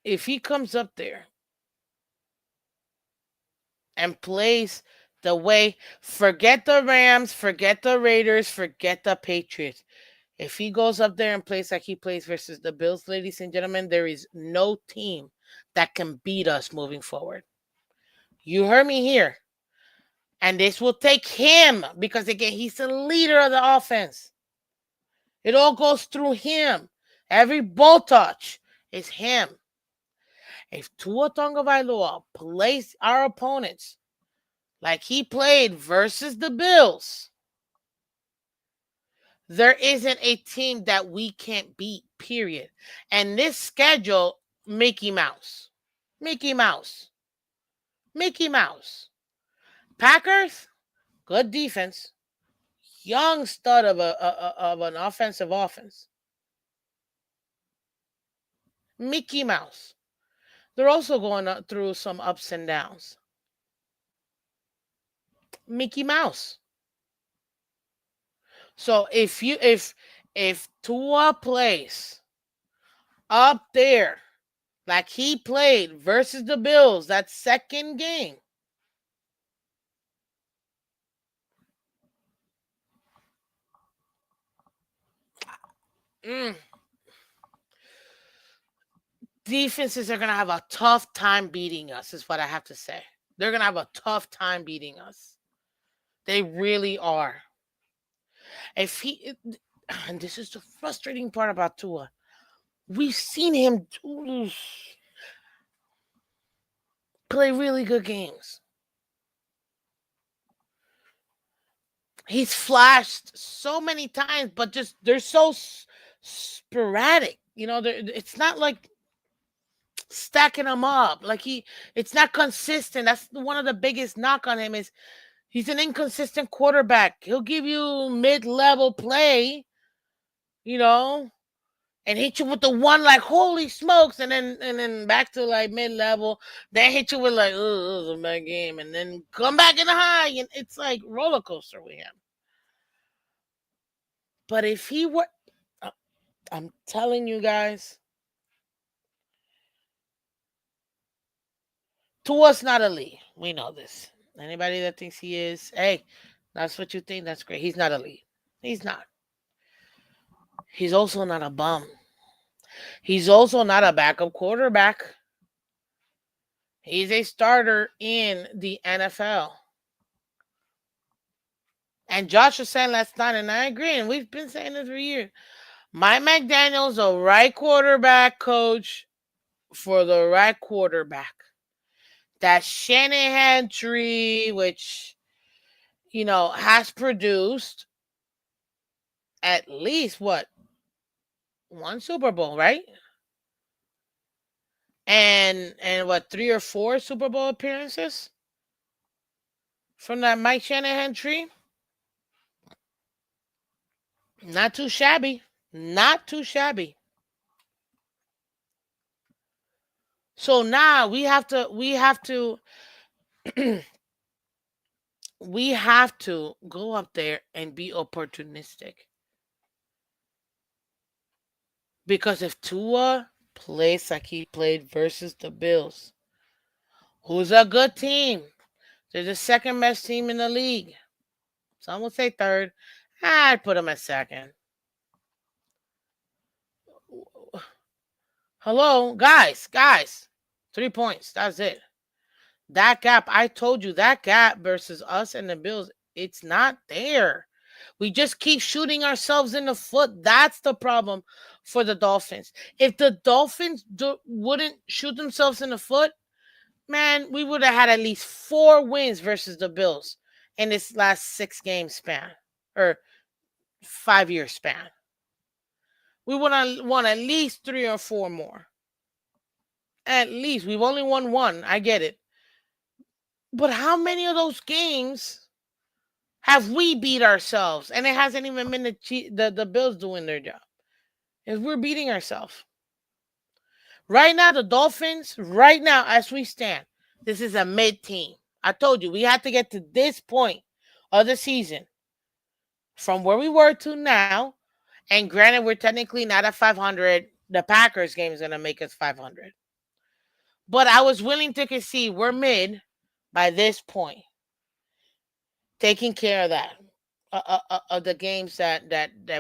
if he comes up there and plays the way, forget the Rams, forget the Raiders, forget the Patriots. If he goes up there and plays like he plays versus the Bills, ladies and gentlemen, there is no team that can beat us moving forward. You heard me here. And this will take him because, again, he's the leader of the offense. It all goes through him. Every ball touch is him. If Tua Tagovailoa plays our opponents like he played versus the Bills, there isn't a team that we can't beat, period. And this schedule, Mickey Mouse. Mickey Mouse. Mickey Mouse. Packers, good defense. Young stud of an offensive offense. Mickey Mouse. They're also going through some ups and downs. Mickey Mouse. So if Tua plays up there like he played versus the Bills that second game, defenses are going to have a tough time beating us, is what I have to say. They're going to have a tough time beating us. They really are. If he, and this is the frustrating part about Tua, we've seen him play really good games. He's flashed so many times, but just they're so sporadic. You know, it's not like stacking them up. Like it's not consistent. That's one of the biggest knock on him is he's an inconsistent quarterback. He'll give you mid-level play, you know, and hit you with the one like holy smokes, and then back to like mid-level. Then hit you with like, oh, it was a bad game, and then come back in the high, and it's like roller coaster with him. But if he were, I'm telling you guys, Tua's not elite. We know this. Anybody that thinks he is, hey, that's what you think. That's great. He's not elite. He's not. He's also not a bum. He's also not a backup quarterback. He's a starter in the NFL. And Josh was saying last night, and I agree, and we've been saying this for years. Mike McDaniel's a right quarterback coach for the right quarterback. That Shanahan tree, which, you know, has produced at least what? One Super Bowl, right? And what, 3 or 4 Super Bowl appearances from that Mike Shanahan tree? Not too shabby. Not too shabby. So now we have to we have to go up there and be opportunistic. Because if Tua plays like he played versus the Bills, who's a good team, they're the second best team in the league. Some will say third. I'd put them at second. Hello, guys. 3 points. That's it. That gap, I told you, that gap versus us and the Bills, it's not there. We just keep shooting ourselves in the foot. That's the problem for the Dolphins. If the Dolphins wouldn't shoot themselves in the foot, man, we would have had at least 4 wins versus the Bills in this last 6-game span or 5-year span. We would have won at least 3 or 4 more. At least. We've only won 1. I get it. But how many of those games have we beat ourselves? And it hasn't even been the Bills doing their job. Is we're beating ourselves. Right now, the Dolphins, right now, as we stand, this is a mid-team. I told you, we had to get to this point of the season from where we were to now. And granted, we're technically not at 500. The Packers game is going to make us 500. But I was willing to concede we're mid by this point. Taking care of that, of the games that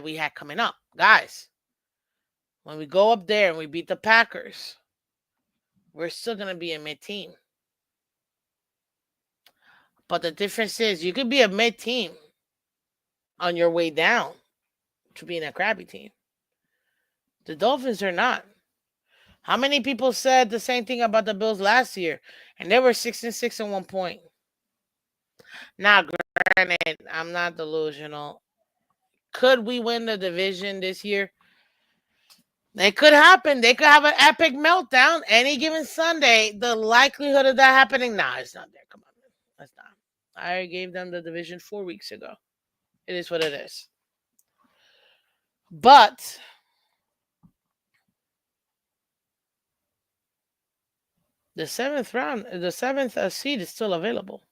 we had coming up. Guys, when we go up there and we beat the Packers, we're still going to be a mid-team. But the difference is you could be a mid-team on your way down to being a crappy team. The Dolphins are not. How many people said the same thing about the Bills last year? And they were 6-6 at one point. Now, granted, I'm not delusional. Could we win the division this year? It could happen. They could have an epic meltdown any given Sunday. The likelihood of that happening, nah, it's not there. Come on, man. That's not. I gave them the division 4 weeks ago. It is what it is. But the 7th seed is still available.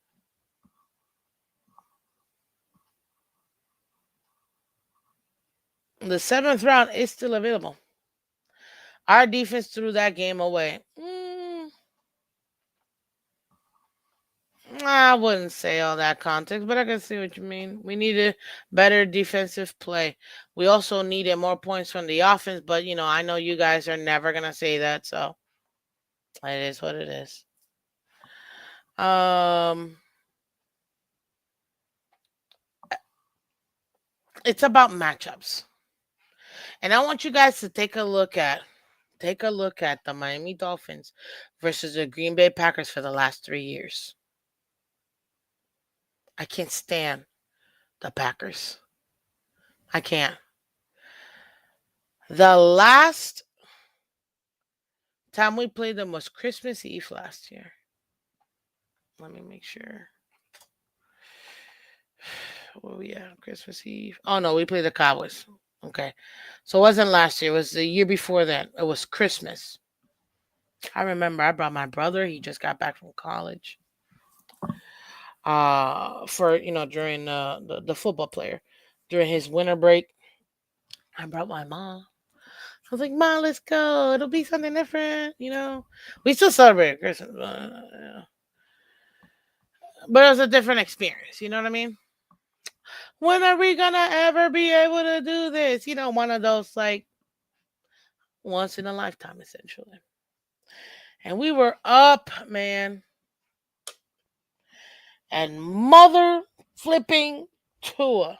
The 7th round is still available. Our defense threw that game away. I wouldn't say all that context, but I can see what you mean. We needed better defensive play. We also needed more points from the offense, but, I know you guys are never going to say that, so it is what it is. It's about matchups. And I want you guys to take a look at the Miami Dolphins versus the Green Bay Packers for the last 3 years. I can't stand the Packers. I can't. The last time we played them was Christmas Eve last year. Let me make sure. Where we at? Christmas Eve. Oh, no, we played the Cowboys. Okay. So it wasn't last year. It was the year before that. It was Christmas. I remember I brought my brother. He just got back from college. For, during the football player. During his winter break. I brought my mom. I was like, Mom, let's go. It'll be something different, We still celebrate Christmas. But it was a different experience, you know what I mean? When are we going to ever be able to do this? One of those, like, once in a lifetime, essentially. And we were up, man. And mother flipping Tua.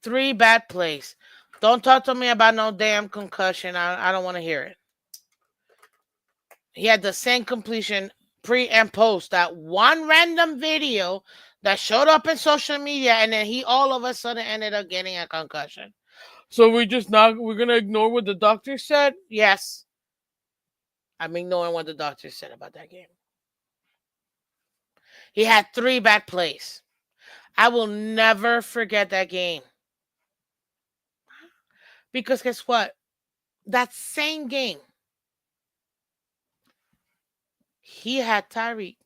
3 bad plays. Don't talk to me about no damn concussion. I don't want to hear it. He had the same completion pre and post. That one random video that showed up in social media, and then he all of a sudden ended up getting a concussion. So we're going to ignore what the doctor said? Yes. I'm ignoring what the doctor said about that game. He had 3 bad plays. I will never forget that game. Because guess what? That same game, he had Tyreek.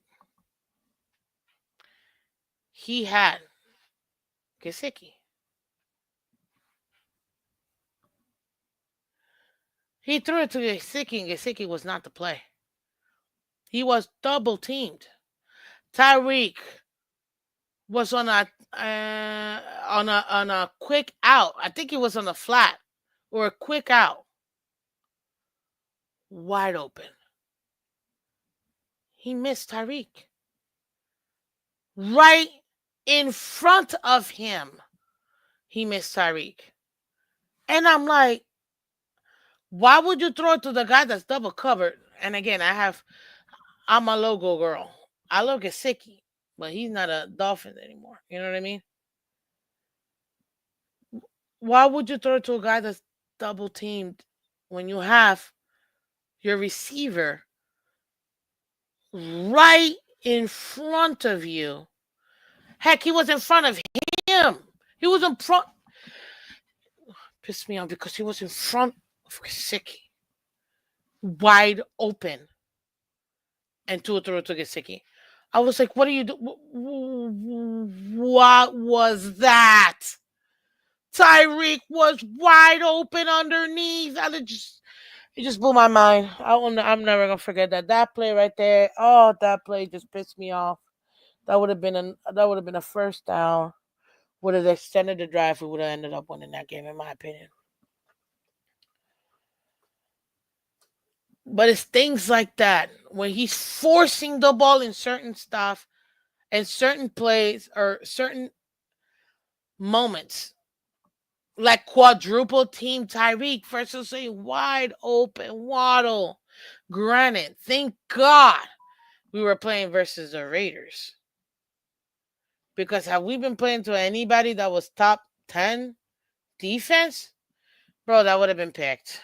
He had Gesicki. He threw it to Gesicki, and Gesicki was not the play. He was double teamed. Tyreek was on a quick out. I think it was on a flat or a quick out. Wide open. He missed Tyreek. Right in front of him, he missed Tyreek. And I'm like, why would you throw it to the guy that's double covered? And again, I'm a logo girl. I love Gesicki, but he's not a Dolphin anymore. You know what I mean? Why would you throw it to a guy that's double teamed when you have your receiver right in front of you? Heck, he was in front of him. He was in front. Pissed me off because he was in front of Gesicki. Wide open. And Tua threw it to Gesicki. I was like, what are you doing? What was that? Tyreek was wide open underneath. It just blew my mind. I'm never gonna forget that. That play right there. Oh, that play just pissed me off. That would have been a first down. Would have extended the drive. We would have ended up winning that game, in my opinion. But it's things like that when he's forcing the ball in certain stuff and certain plays or certain moments, like quadruple team Tyreek versus a wide open Waddle. Granted, thank God we were playing versus the Raiders. Because had we been playing to anybody that was top 10 defense, bro, that would have been picked.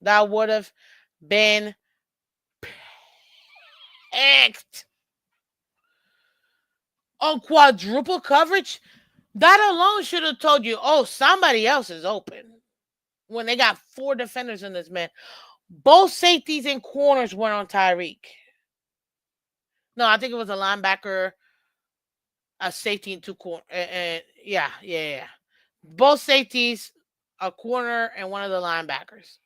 That would have been picked. On quadruple coverage, that alone should have told you, oh, somebody else is open. When they got 4 defenders in this man. Both safeties and corners were on Tyreek. No, I think it was a linebacker, a safety, and 2 corners. Yeah. Both safeties, a corner, and one of the linebackers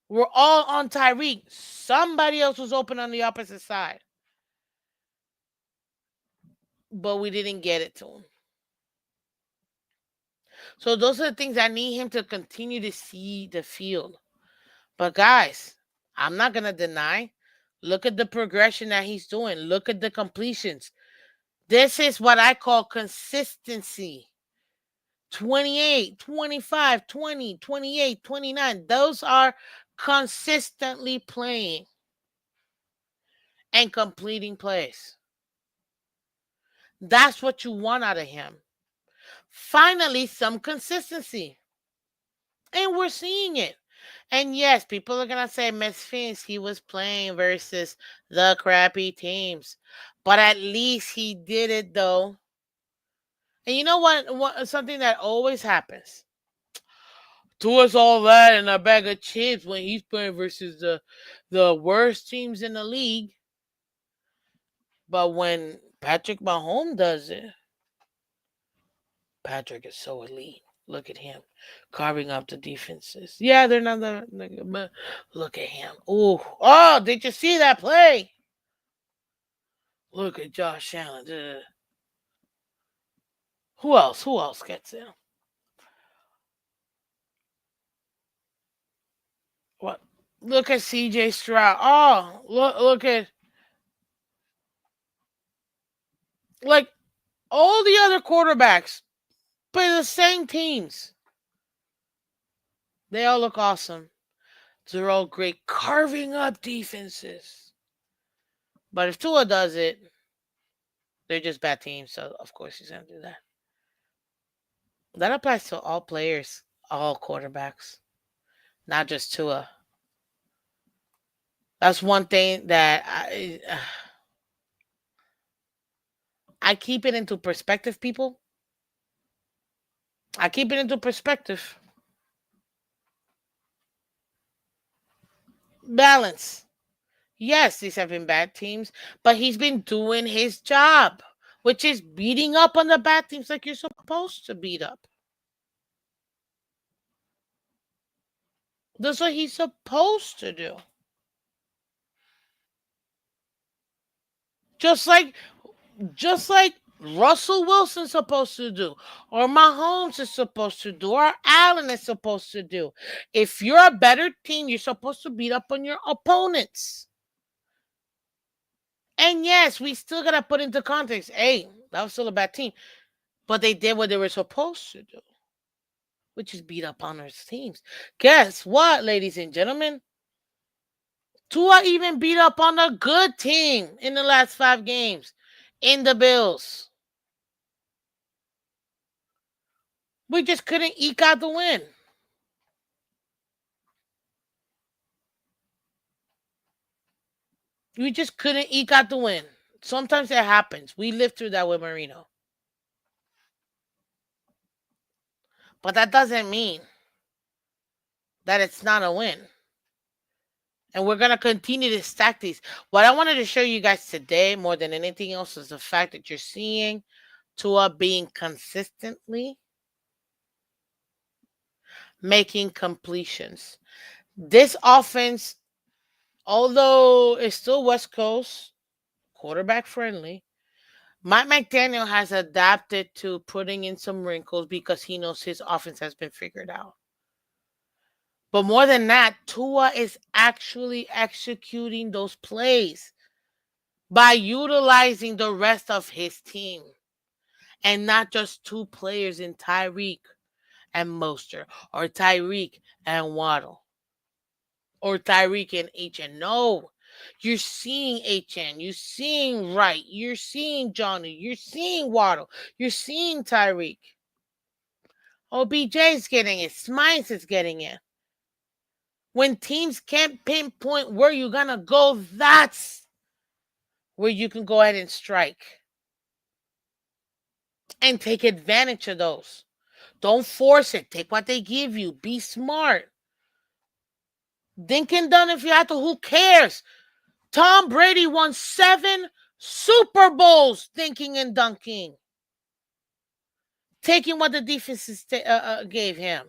were all on Tyreek. Somebody else was open on the opposite side. But we didn't get it to him. So those are the things I need him to continue to see the field. But guys, I'm not going to deny. Look at the progression that he's doing. Look at the completions. This is what I call consistency. 28, 25, 20, 28, 29. Those are consistently playing and completing plays. That's what you want out of him. Finally, some consistency. And we're seeing it. And yes, people are going to say, Miss Phins, he was playing versus the crappy teams. But at least he did it, though. And you know what? Something that always happens. Tua's all that and a bag of chips when he's playing versus the worst teams in the league. But when Patrick Mahomes does it, Patrick is so elite. Look at him carving up the defenses. Yeah, they're not that, but look at him. Oh, did you see that play? Look at Josh Allen. Who else gets in? What? Look at CJ Stroud. Oh, look at like all the other quarterbacks play the same teams. They all look awesome. They're all great carving up defenses. But if Tua does it, they're just bad teams, so of course he's going to do that. That applies to all players, all quarterbacks, not just Tua. That's one thing that I keep it into perspective, people. I keep it into perspective. Balance. Yes, these have been bad teams, but he's been doing his job, which is beating up on the bad teams like you're supposed to beat up. That's what he's supposed to do. Just like Russell Wilson's supposed to do, or Mahomes is supposed to do, or Allen is supposed to do. If you're a better team, you're supposed to beat up on your opponents. And yes, we still got to put into context, hey, that was still a bad team. But they did what they were supposed to do, which is beat up on their teams. Guess what, ladies and gentlemen? Tua even beat up on a good team in the last 5 games in the Bills. We just couldn't eke out the win. We just couldn't eke out the win. Sometimes it happens. We lived through that with Marino. But that doesn't mean that it's not a win. And we're going to continue to stack these. What I wanted to show you guys today, more than anything else, is the fact that you're seeing Tua being consistently making completions. This offense, although it's still West Coast, quarterback friendly, Mike McDaniel has adapted to putting in some wrinkles because he knows his offense has been figured out. But more than that, Tua is actually executing those plays by utilizing the rest of his team and not just 2 players in Tyreek and Mostert, or Tyreek and Waddle, or Tyreek and HN. No, you're seeing HN, you're seeing Wright, you're seeing Johnny, you're seeing Waddle, you're seeing Tyreek. OBJ's getting it, Smiles is getting it. When teams can't pinpoint where you're going to go, that's where you can go ahead and strike and take advantage of those. Don't force it. Take what they give you. Be smart. Dink and done if you have to. Who cares? Tom Brady won 7 Super Bowls thinking and dunking. Taking what the defenses gave him.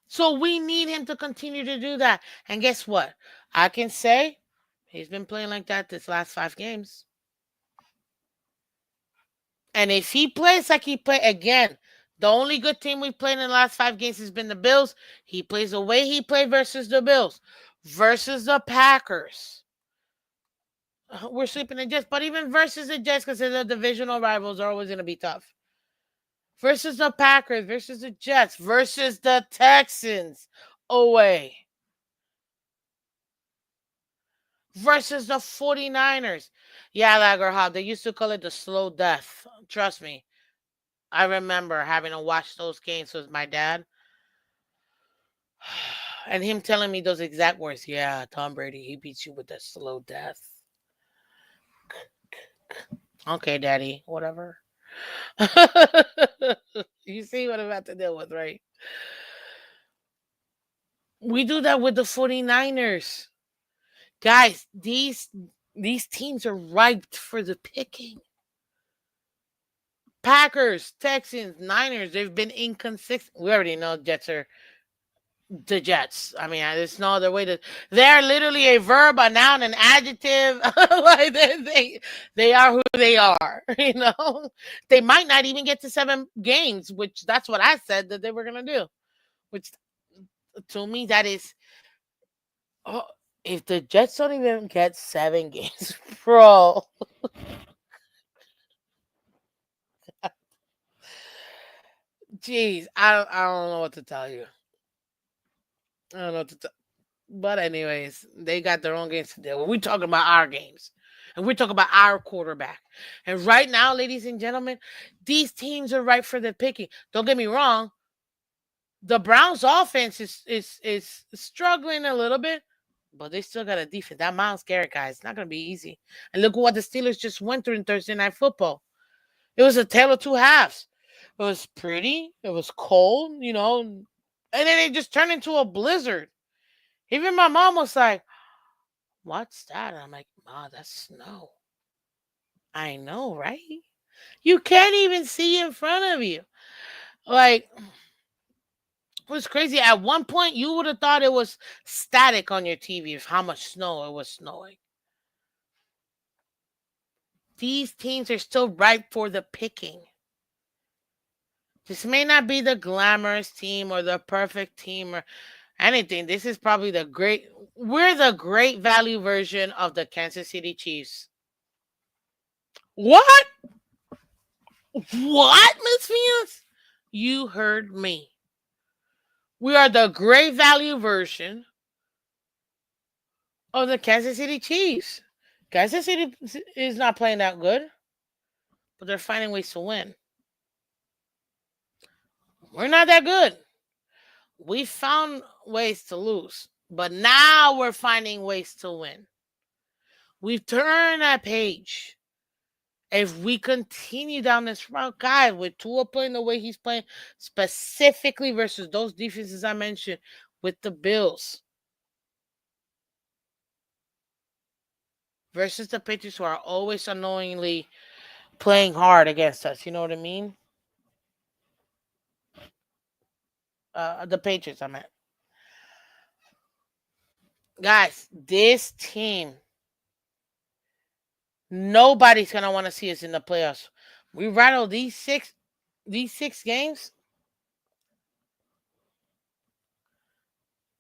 So we need him to continue to do that. And guess what? I can say he's been playing like that this last 5 games. And if he plays like he played again, the only good team we've played in the last 5 games has been the Bills. He plays the way he played versus the Bills, versus the Packers. We're sleeping the Jets, but even versus the Jets, because the divisional rivals are always going to be tough. Versus the Packers, versus the Jets, versus the Texans away. Versus the 49ers. Yeah, Lagerhoff, they used to call it the slow death. Trust me. I remember having to watch those games with my dad. And him telling me those exact words. Yeah, Tom Brady, he beats you with that slow death. Okay, Daddy, whatever. You see what I'm about to deal with, right? We do that with the 49ers. Guys, these teams are ripe for the picking. Packers, Texans, Niners, they've been inconsistent. We already know Jets are the Jets. I mean, there's no other way to. They're literally a verb, a noun, an adjective. Like they are who they are. You know, they might not even get to 7 games, which that's what I said that they were gonna do. Which to me, that is. Oh, if the Jets don't even get 7 games, bro. Jeez, I don't know what to tell you. I don't know what to tell. But anyways, they got their own games to deal with. We're talking about our games. And we're talking about our quarterback. And right now, ladies and gentlemen, these teams are ripe for the picking. Don't get me wrong. The Browns offense is struggling a little bit, but they still got a defense. That Myles Garrett guy is not going to be easy. And look what the Steelers just went through in Thursday Night Football. It was a tale of 2 halves. It was pretty. It was cold, you know. And then it just turned into a blizzard. Even my mom was like, "What's that?" And I'm like, "Ma, that's snow." I know, right? You can't even see in front of you. Like, it was crazy. At one point, you would have thought it was static on your TV of how much snow it was snowing. These teams are still ripe for the picking. This may not be the glamorous team or the perfect team or anything. This is probably we're the great value version of the Kansas City Chiefs. What? What, Miss Phins? You heard me. We are the great value version of the Kansas City Chiefs. Kansas City is not playing that good, but they're finding ways to win. We're not that good. We found ways to lose, but now we're finding ways to win. We've turned that page. If we continue down this route, guys, with Tua playing the way he's playing, specifically versus those defenses I mentioned with the Bills, versus the Patriots who are always annoyingly playing hard against us. You know what I mean? The Patriots, I meant. Guys, this team, nobody's gonna want to see us in the playoffs. We rattled these six games.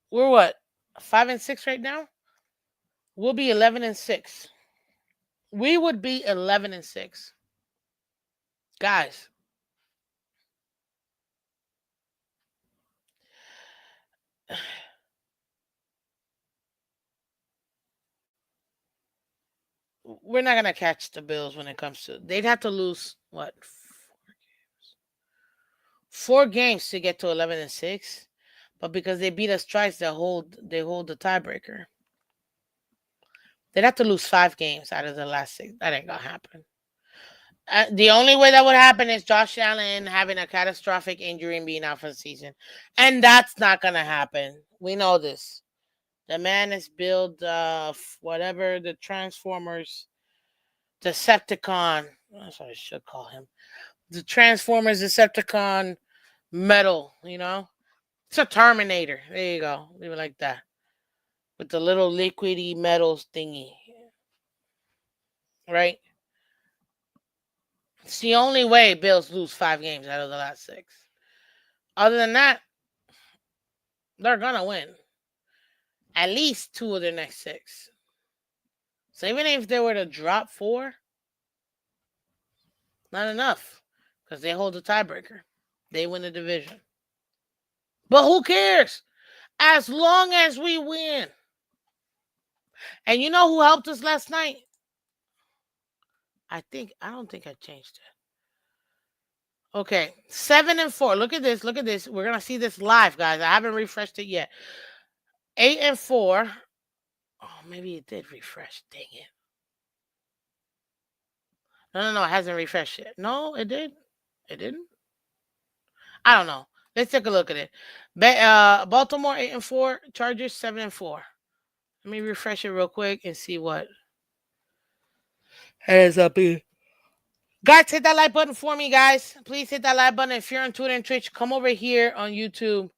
We're what? 5-6 right now? We'll be 11-6. We would be 11-6. Guys, we're not gonna catch the Bills when it comes to. They'd have to lose what? 4 games to get to 11-6, but because they beat us twice, they hold the tiebreaker. They'd have to lose 5 games out of the last 6. That ain't gonna happen. The only way that would happen is Josh Allen having a catastrophic injury and being out for the season, and that's not gonna happen. We know this. The man is built whatever the Transformers, Decepticon. That's what I should call him. The Transformers Decepticon metal. You know, it's a Terminator. There you go. Leave it like that, with the little liquidy metals thingy. Right. It's the only way Bills lose 5 games out of the last 6. Other than that, they're gonna win at least 2 of their next 6. So even if they were to drop 4, not enough, because they hold the tiebreaker. They win the division. But who cares? As long as we win. And you know who helped us last night? I don't think I changed it. Okay, 7-4. Look at this. Look at this. We're gonna see this live, guys. I haven't refreshed it yet. 8-4. Oh, maybe it did refresh. Dang it. No. It hasn't refreshed yet. No, it did. It didn't. I don't know. Let's take a look at it. Baltimore 8-4. Chargers 7-4. Let me refresh it real quick and see what ends up here. Guys, hit that like button for me, guys. Please hit that like button. If you're on Twitter and Twitch, come over here on YouTube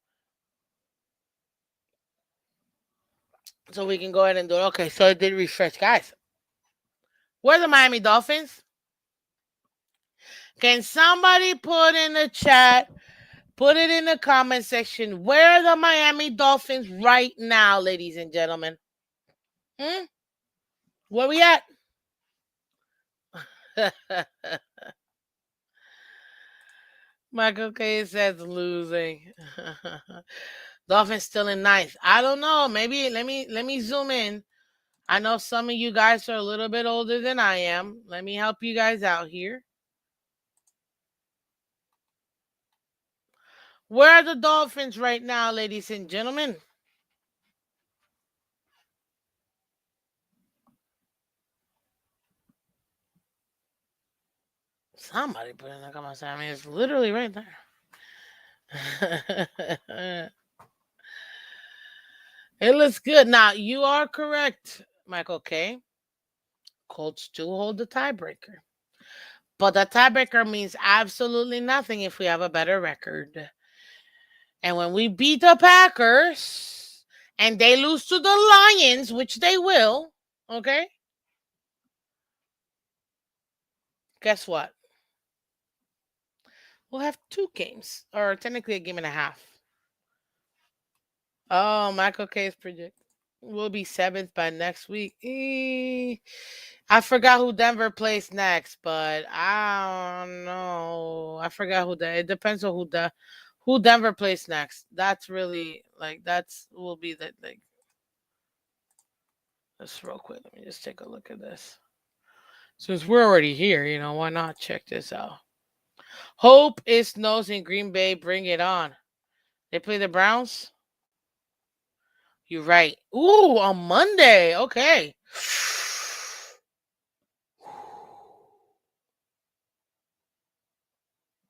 so we can go ahead and do it. Okay, so it did refresh. Guys, where are the Miami Dolphins? Can somebody put in the chat, put it in the comment section, where are the Miami Dolphins right now, ladies and gentlemen? Where we at? Michael K says losing. Dolphins still in 9th. I don't know. Maybe let me zoom in. I know some of you guys are a little bit older than I am. Let me help you guys out here. Where are the Dolphins right now, ladies and gentlemen? Somebody put in the comments. I mean, it's literally right there. It looks good. Now, you are correct, Michael K. Colts do hold the tiebreaker. But the tiebreaker means absolutely nothing if we have a better record. And when we beat the Packers and they lose to the Lions, which they will, okay? guess what? We'll have 2 games, or technically a game and a half. Oh, Michael K's predict we'll be 7th by next week. I forgot who Denver plays next, but I don't know. I forgot who that. It depends on who Denver plays next. That's really like that's will be the like. Just real quick, let me just take a look at this. Since we're already here, why not check this out? Hope is snows in Green Bay. Bring it on. They play the Browns. You're right. Ooh, on Monday. Okay.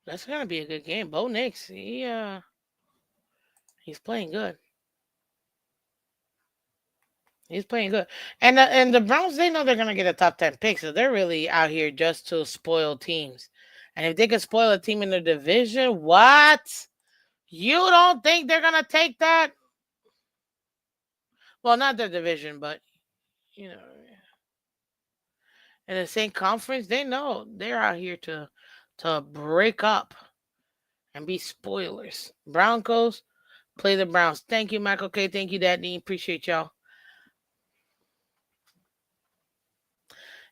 That's gonna be a good game. Bo Nix, he's playing good. He's playing good. And the Browns, they know they're gonna get a top 10 pick, so they're really out here just to spoil teams. And if they can spoil a team in the division, what? You don't think they're gonna take that? Well, not the division, but you know, in the same conference, they know they're out here to break up and be spoilers. Broncos play the Browns. Thank you, Michael K. Thank you, Daddy. Appreciate y'all.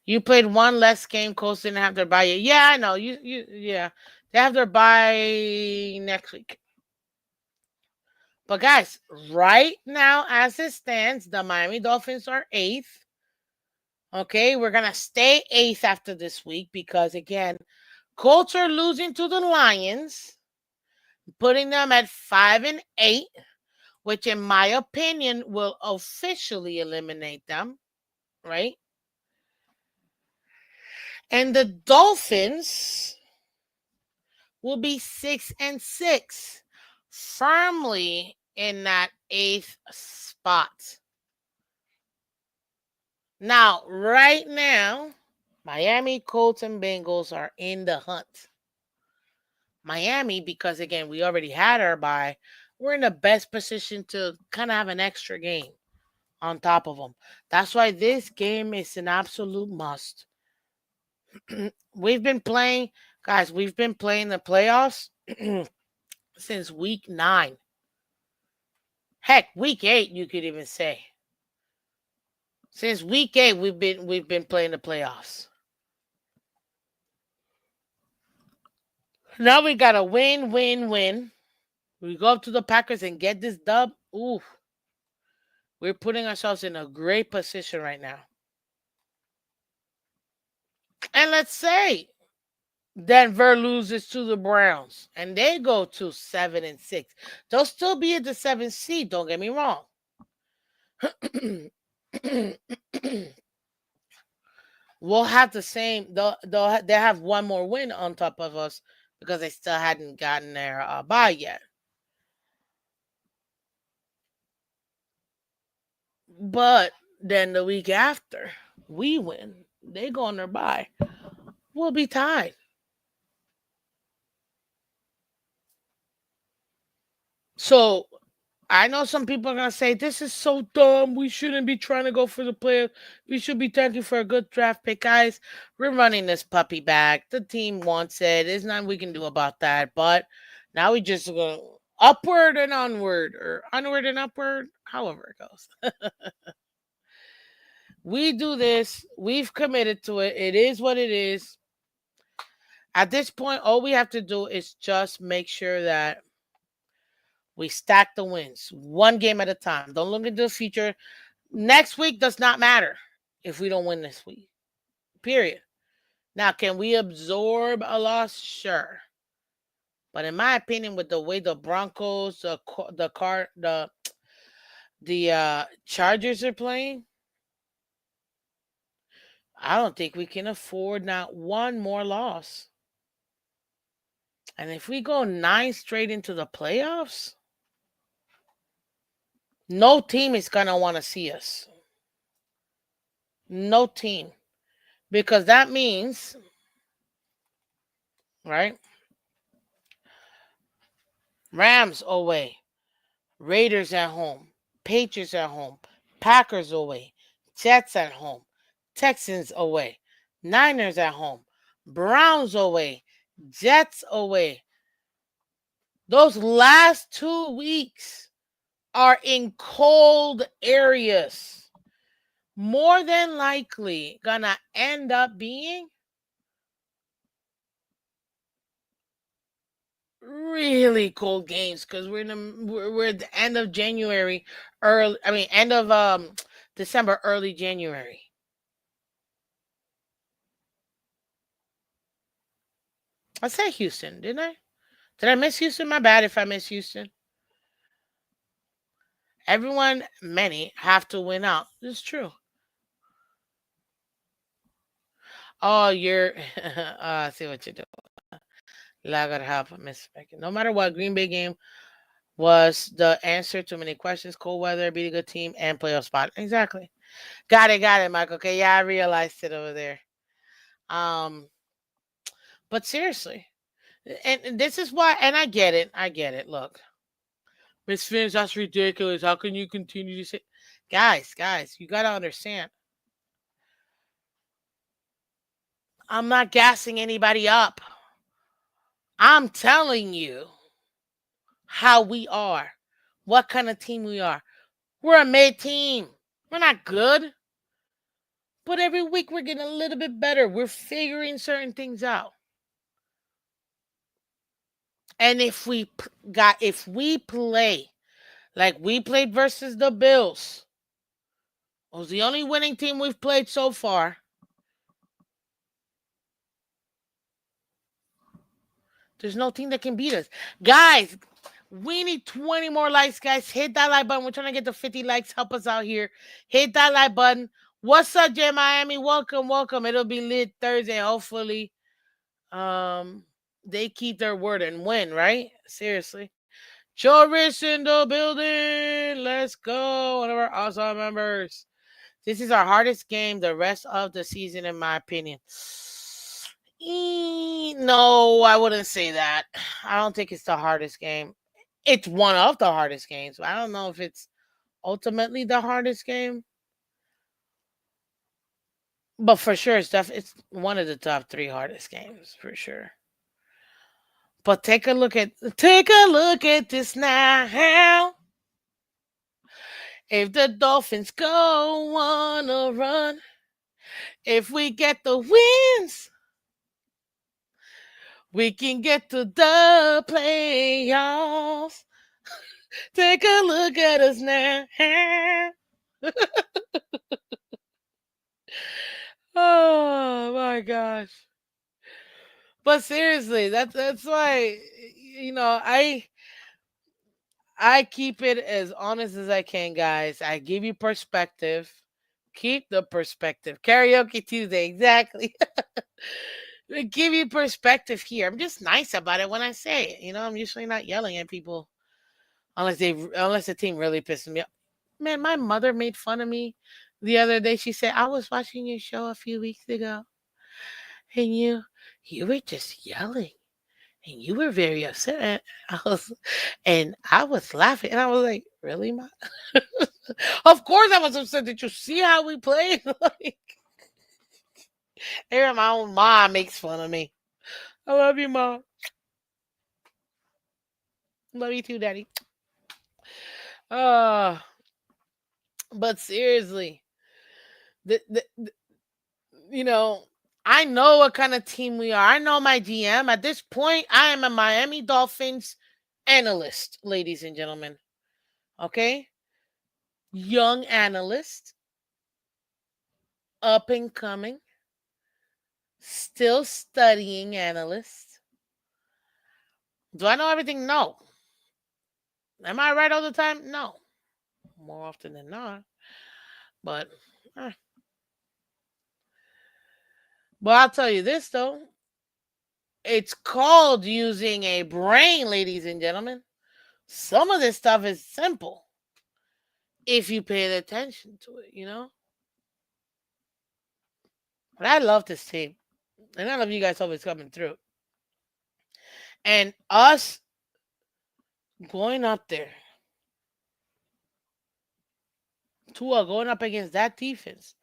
You played one less game. Colts didn't have their bye yet. Yeah, I know. Yeah. They have their bye next week. But guys, right now, as it stands, the Miami Dolphins are 8th. Okay, we're gonna stay 8th after this week because again, Colts are losing to the Lions, putting them at 5-8, which in my opinion will officially eliminate them, right? And the Dolphins will be 6-6, firmly in that 8th spot. Now, right now, Miami, Colts, and Bengals are in the hunt. Miami, because again, we already had our bye, we're in the best position to kind of have an extra game on top of them. That's why this game is an absolute must. We've been playing, guys, we've been playing the playoffs since week 9. Heck, week 8, you could even say. Since week 8, we've been playing the playoffs. Now we got a win. We go up to the Packers and get this dub. Ooh. We're putting ourselves in a great position right now. And let's say Denver loses to the Browns and they go to 7-6. They'll still be at the 7th seed, don't get me wrong. We'll have the same. They have one more win on top of us because they still hadn't gotten their bye yet. But then the week after we win, they go on their bye. We'll be tied. So I know some people are gonna say this is so dumb. We shouldn't be trying to go for the player. We should be thanking for a good draft pick, guys. We're running this puppy back. The team wants it. There's nothing we can do about that. But now we just go upward and onward, or onward and upward, however it goes. We do this. We've committed to it. It is what it is. At this point, all we have to do is just make sure that we stack the wins one game at a time. Don't look into the future. Next week does not matter if we don't win this week. Period. Now, can we absorb a loss? Sure. But in my opinion, with the way the Broncos, the Chargers are playing, I don't think we can afford not one more loss. And if we go 9 straight into the playoffs, no team is going to want to see us. No team. Because that means, right? Rams away, Raiders at home, Patriots at home, Packers away, Jets at home, Texans away, Niners at home, Browns away, Jets away. Those last 2 weeks are in cold areas. More than likely gonna end up being really cold games because we're at the end of January, end of December, early January. I said Houston, didn't I? Did I miss Houston? My bad if I miss Houston. Everyone, many have to win out. It's true. Oh, you're. I see what you're doing. Laggard half Miss Beckett. No matter what, Green Bay game was the answer to many questions. Cold weather, beat a good team, and playoff spot. Exactly. Got it, Michael. Okay, yeah, I realized it over there. But seriously, and this is why, and I get it. Look, Miss Phins, that's ridiculous. How can you continue to say, guys, you gotta understand. I'm not gassing anybody up. I'm telling you how we are, what kind of team we are. We're a mid team. We're not good. But every week we're getting a little bit better. We're figuring certain things out. And if we play like we played versus the Bills, it was the only winning team we've played so far. There's no team that can beat us. Guys, we need 20 more likes, guys. Hit that like button. We're trying to get to 50 likes. Help us out here. Hit that like button. What's up, J Miami? Welcome. It'll be lit Thursday. Hopefully, they keep their word and win, right? Seriously. Joris in the building. Let's go. One of our awesome members. This is our hardest game the rest of the season, in my opinion. No, I wouldn't say that. I don't think it's the hardest game. It's one of the hardest games. I don't know if it's ultimately the hardest game. But for sure, it's one of the top 3 hardest games, for sure. But take a look at this now. If the Dolphins go on a run, if we get the wins, we can get to the playoffs. Take a look at us now. Oh my gosh. But seriously, that's why I keep it as honest as I can, guys. I give you perspective. Keep the perspective. Karaoke Tuesday, exactly. Give you perspective here. I'm just nice about it when I say it. I'm usually not yelling at people unless the team really pisses me off. Man, my mother made fun of me the other day. She said, I was watching your show a few weeks ago, and you were just yelling, and you were very upset. And I was laughing, and I was like, really, Ma? Of course I was upset. Did you see how we played? Like, even my own mom makes fun of me. I love you, Mom. Love you too, Daddy. Uh but seriously, the I know what kind of team we are. I know my GM. At this point, I am a Miami Dolphins analyst, ladies and gentlemen. Okay? Young analyst, up and coming, still studying analyst. Do I know everything? No. Am I right all the time? No. More often than not. But I'll tell you this though. It's called using a brain, ladies and gentlemen. Some of this stuff is simple if you pay attention to it. But I love this team. And I love you guys always coming through. And us going up there. Tua going up against that defense.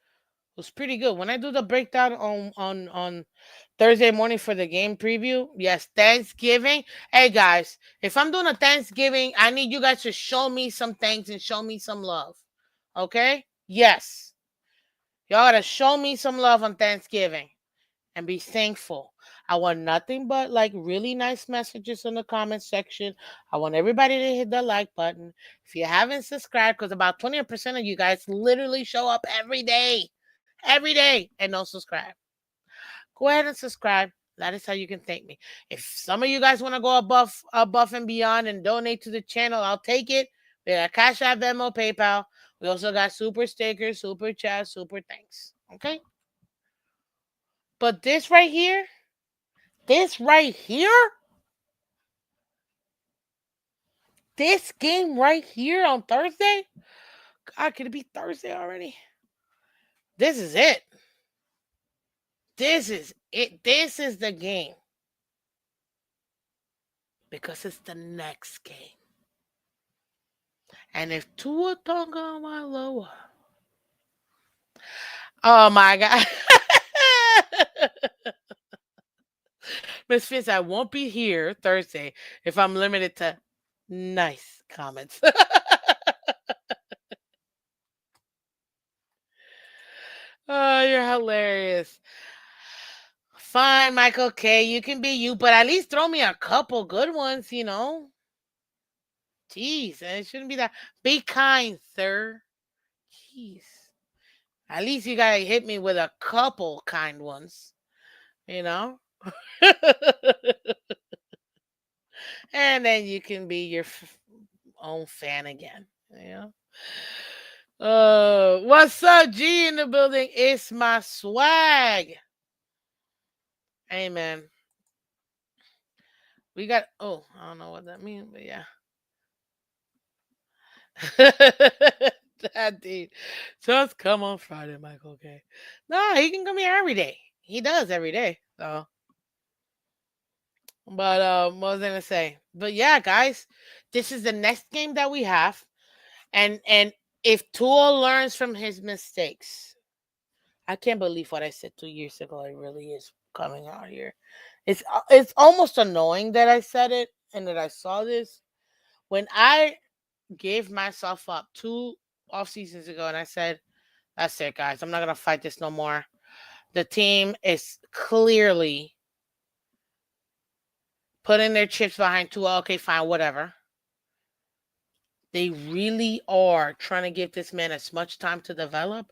was pretty good. When I do the breakdown on Thursday morning for the game preview, yes, Thanksgiving. Hey guys, if I'm doing a Thanksgiving, I need you guys to show me some thanks and show me some love. Okay? Yes. Y'all gotta show me some love on Thanksgiving and be thankful. I want nothing but like really nice messages in the comment section. I want everybody to hit the like button. If you haven't subscribed, because about 20% of you guys literally show up every day, and don't subscribe. Go ahead and subscribe. That is how you can thank me. If some of you guys want to go above and beyond and donate to the channel, I'll take it. We got Cash App, Venmo, PayPal. We also got super stickers, super chat, super thanks. Okay? But this right here, this game right here on Thursday. God, could it be Thursday already? This is it. This is it. This is the game. Because it's the next game. And if Tua Tonga Maloa. Oh my God. Miss Phins, I won't be here Thursday if I'm limited to nice comments. Oh, you're hilarious. Fine, Michael K. You can be you, but at least throw me a couple good ones, you know? Jeez, and it shouldn't be that. Be kind, sir. Jeez. At least you gotta hit me with a couple kind ones, you know? And then you can be your own fan again, you know? What's up, G in the building? It's my swag. Amen. We got, oh, I don't know what that means, but yeah. That dude. Just come on Friday, Michael. Okay. No, he can come here every day. He does every day. So, but what was I gonna say? But yeah, guys, this is the next game that we have, and if Tua learns from his mistakes, I can't believe what I said 2 years ago. It really is coming out here. It's almost annoying that I said it and that I saw this when I gave myself up 2 off seasons ago, and I said, "That's it, guys. I'm not gonna fight this no more." The team is clearly putting their chips behind Tua. Okay, fine, whatever. They really are trying to give this man as much time to develop.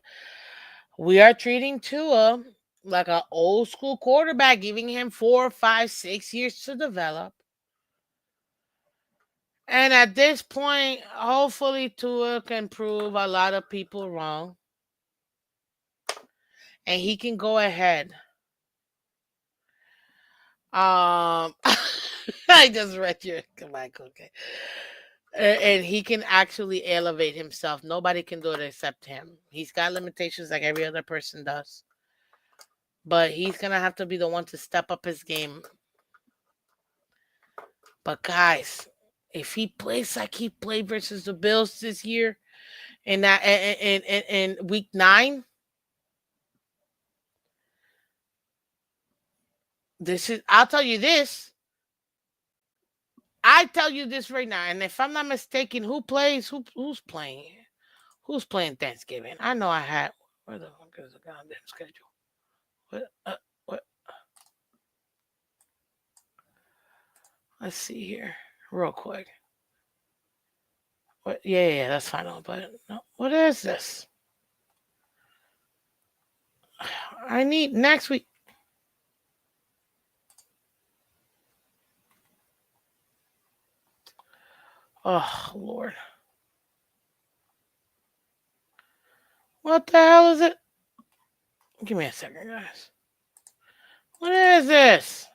We are treating Tua like an old school quarterback, giving him 4, 5, 6 years to develop. And at this point, hopefully Tua can prove a lot of people wrong. And he can go ahead. I just read your Michael. Okay. And he can actually elevate himself. Nobody can do it except him. He's got limitations like every other person does. But he's going to have to be the one to step up his game. But guys, if he plays like he played versus the Bills this year in that in week 9, this is I'll tell you this. I tell you this right now, and if I'm not mistaken, who plays? Who's playing? Who's playing Thanksgiving? I know I had. Where the fuck is the goddamn schedule? What? What? Let's see here, real quick. What? Yeah, that's fine. But no, what is this? I need next week. Oh Lord, what the hell is it? Give me a second, guys. What is this?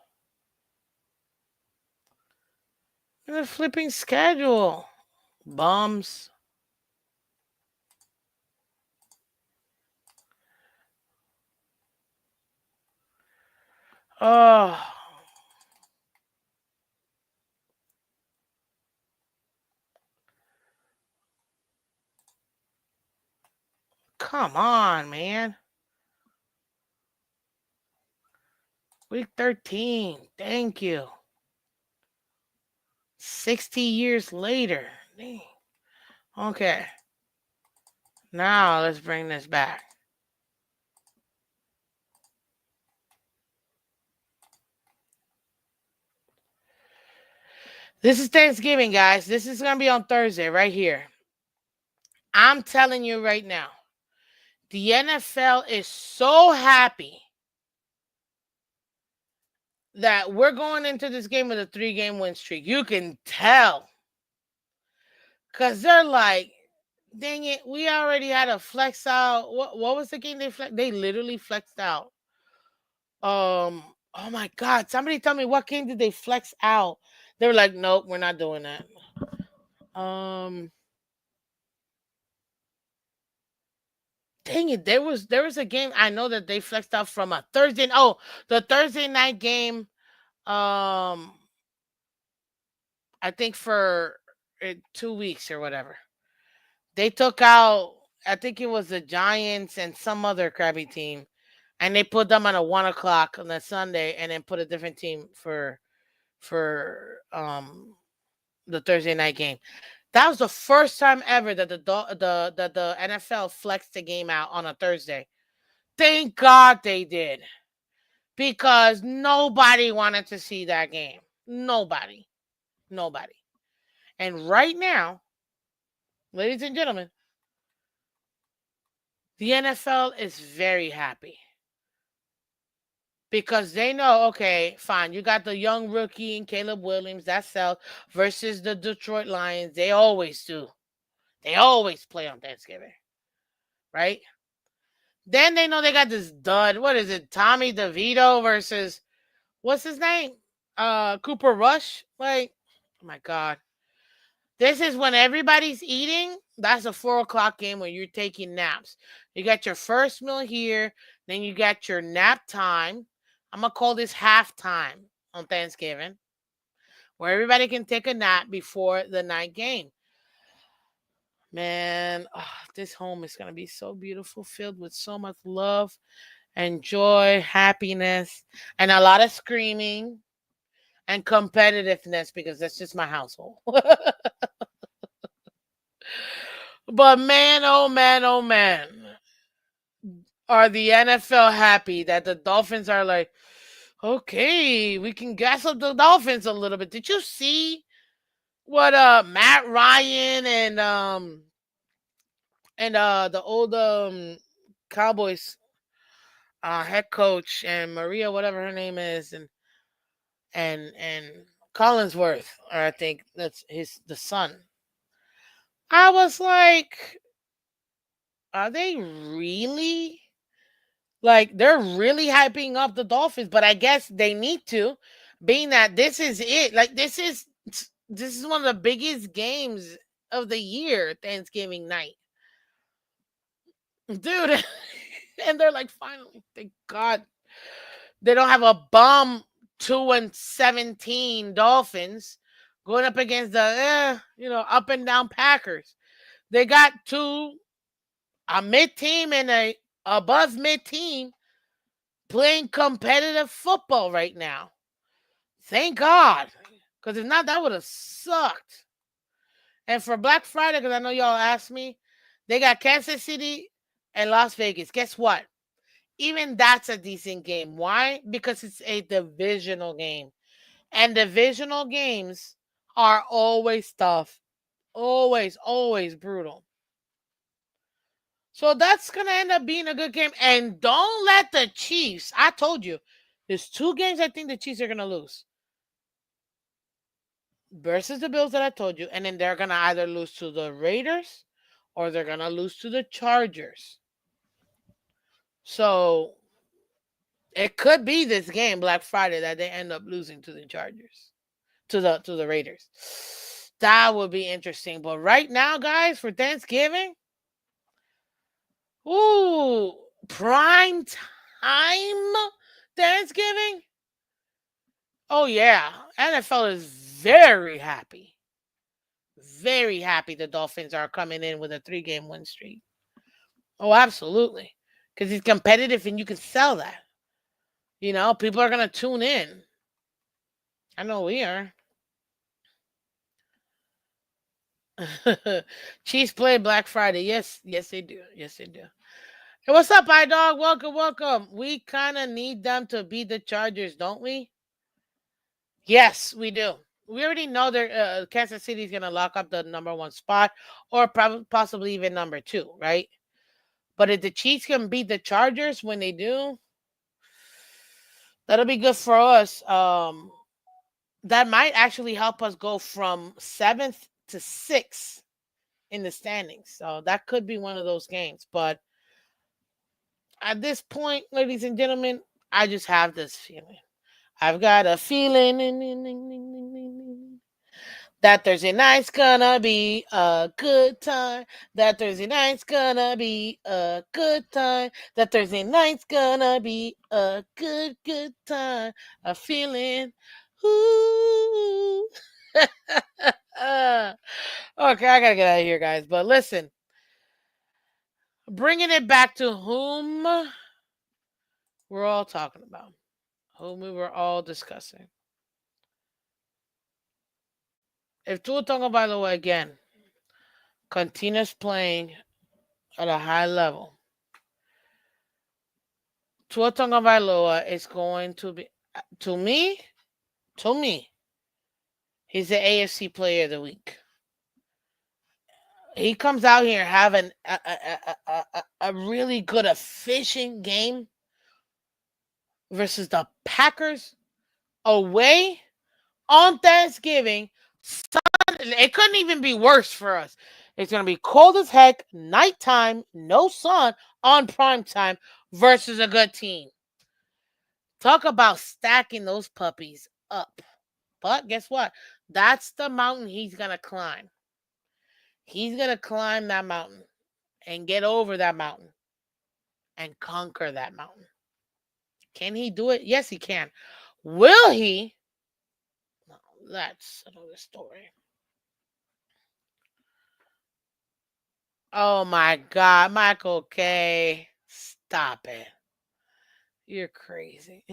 The flipping schedule. Bums. Oh. Come on, man. Week 13. Thank you. 60 years later. Dang. Okay. Now let's bring this back. This is Thanksgiving, guys. This is going to be on Thursday right here. I'm telling you right now, the NFL is so happy that we're going into this game with a 3-game win streak. You can tell. Because they're like, dang it, we already had a flex out. What was the game they flexed? They literally flexed out. Oh my God. Somebody tell me, what game did they flex out? They were like, nope, we're not doing that. Dang it, there was a game I know that they flexed out from a Thursday. Oh, the Thursday night game. I think for 2 weeks or whatever. They took out, I think it was the Giants and some other crappy team, and they put them on a 1 o'clock on that Sunday, and then put a different team for the Thursday night game. That was the first time ever that the NFL flexed the game out on a Thursday. Thank God they did, because nobody wanted to see that game. Nobody. And right now, ladies and gentlemen, the NFL is very happy because they know, okay, fine, you got the young rookie and Caleb Williams, that sells, versus the Detroit Lions. They always do. They always play on Thanksgiving, right? Then they know they got this dud. What is it? Tommy DeVito versus, what's his name? Cooper Rush. Like, oh my God. This is when everybody's eating. That's a 4 o'clock game when you're taking naps. You got your first meal here, then you got your nap time. I'm gonna call this halftime on Thanksgiving, where everybody can take a nap before the night game. Man, this home is gonna be so beautiful, filled with so much love and joy, happiness, and a lot of screaming and competitiveness, because that's just my household. But man, oh man, oh man, are the NFL happy that the Dolphins are like, okay, we can gas up the Dolphins a little bit. Did you see what Matt Ryan and the old Cowboys head coach and Maria, whatever her name is, and Collinsworth, or I think that's the son. I was like, are they really? Like, they're really hyping up the Dolphins, but I guess they need to, being that this is it. Like, this is one of the biggest games of the year, Thanksgiving night. Dude. And they're like, finally, thank God. They don't have a bum 2-17 Dolphins going up against the up and down Packers. They got a mid team and a above mid team playing competitive football right now. Thank God. Because if not, that would have sucked. And for Black Friday, because I know y'all asked me, they got Kansas City and Las Vegas. Guess what? Even that's a decent game. Why? Because it's a divisional game. And divisional games are always tough. Always, always brutal. So that's going to end up being a good game. And don't let the Chiefs, I told you, there's 2 games I think the Chiefs are going to lose. Versus the Bills that I told you. And then they're going to either lose to the Raiders or they're going to lose to the Chargers. So it could be this game, Black Friday, that they end up losing to the Chargers. To the Raiders. That would be interesting. But right now, guys, for Thanksgiving, ooh, prime time Thanksgiving. Oh yeah, NFL is very happy. Very happy the Dolphins are coming in with a 3-game win streak. Oh, absolutely. Because it's competitive and you can sell that. People are going to tune in. I know we are. Chiefs play Black Friday. Yes, yes, they do. Yes, they do. Hey, what's up, iDog? Welcome, welcome. We kind of need them to beat the Chargers, don't we? Yes, we do. We already know that Kansas City is going to lock up the number one spot or possibly even number two, right? But if the Chiefs can beat the Chargers when they do, that'll be good for us. That might actually help us go from 7th to 6th in the standings. So that could be one of those games. But at this point, ladies and gentlemen, I just have this feeling. I've got a feeling that Thursday night's gonna be a good time. That Thursday night's gonna be a good time. That Thursday night's gonna be a good time. A feeling. Ooh. Okay, I gotta get out of here, guys. But listen, bringing it back to whom we're all talking about, whom we were all discussing. If Tua Tagovailoa again continues playing at a high level, Tua Tagovailoa is going to be, to me, he's the AFC Player of the Week. He comes out here having a really good, efficient game versus the Packers away on Thanksgiving. It couldn't even be worse for us. It's going to be cold as heck, nighttime, no sun on prime time versus a good team. Talk about stacking those puppies up. But guess what? That's the mountain he's going to climb. He's going to climb that mountain and get over that mountain and conquer that mountain. Can he do it? Yes, he can. Will he? No, that's another story. Oh my God, Michael K. Stop it. You're crazy.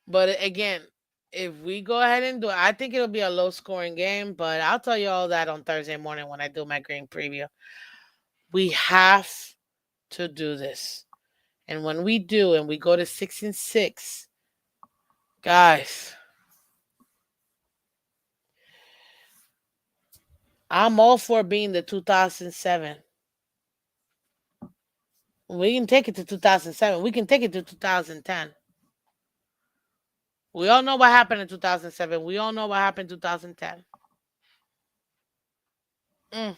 But again, if we go ahead and do it, I think it'll be a low scoring game, but I'll tell you all that on Thursday morning when I do my green preview. We have to do this. And when we do and we go to 6-6, guys, I'm all for being the 2007. We can take it to 2007. We can take it to 2010. We all know what happened in 2007. We all know what happened in 2010. And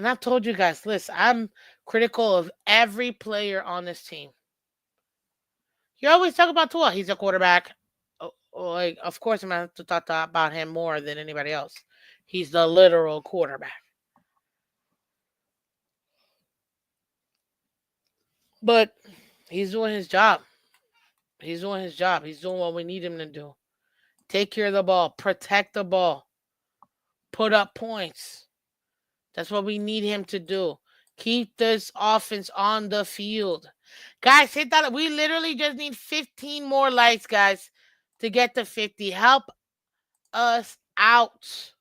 I've told you guys, listen, I'm critical of every player on this team. You always talk about Tua. He's a quarterback. Like, of course, I'm going to have to talk about him more than anybody else. He's the literal quarterback. But he's doing his job. He's doing his job. He's doing what we need him to do. Take care of the ball. Protect the ball. Put up points. That's what we need him to do. Keep this offense on the field. Guys, hit that. We literally just need 15 more likes, guys, to get to 50. Help us out.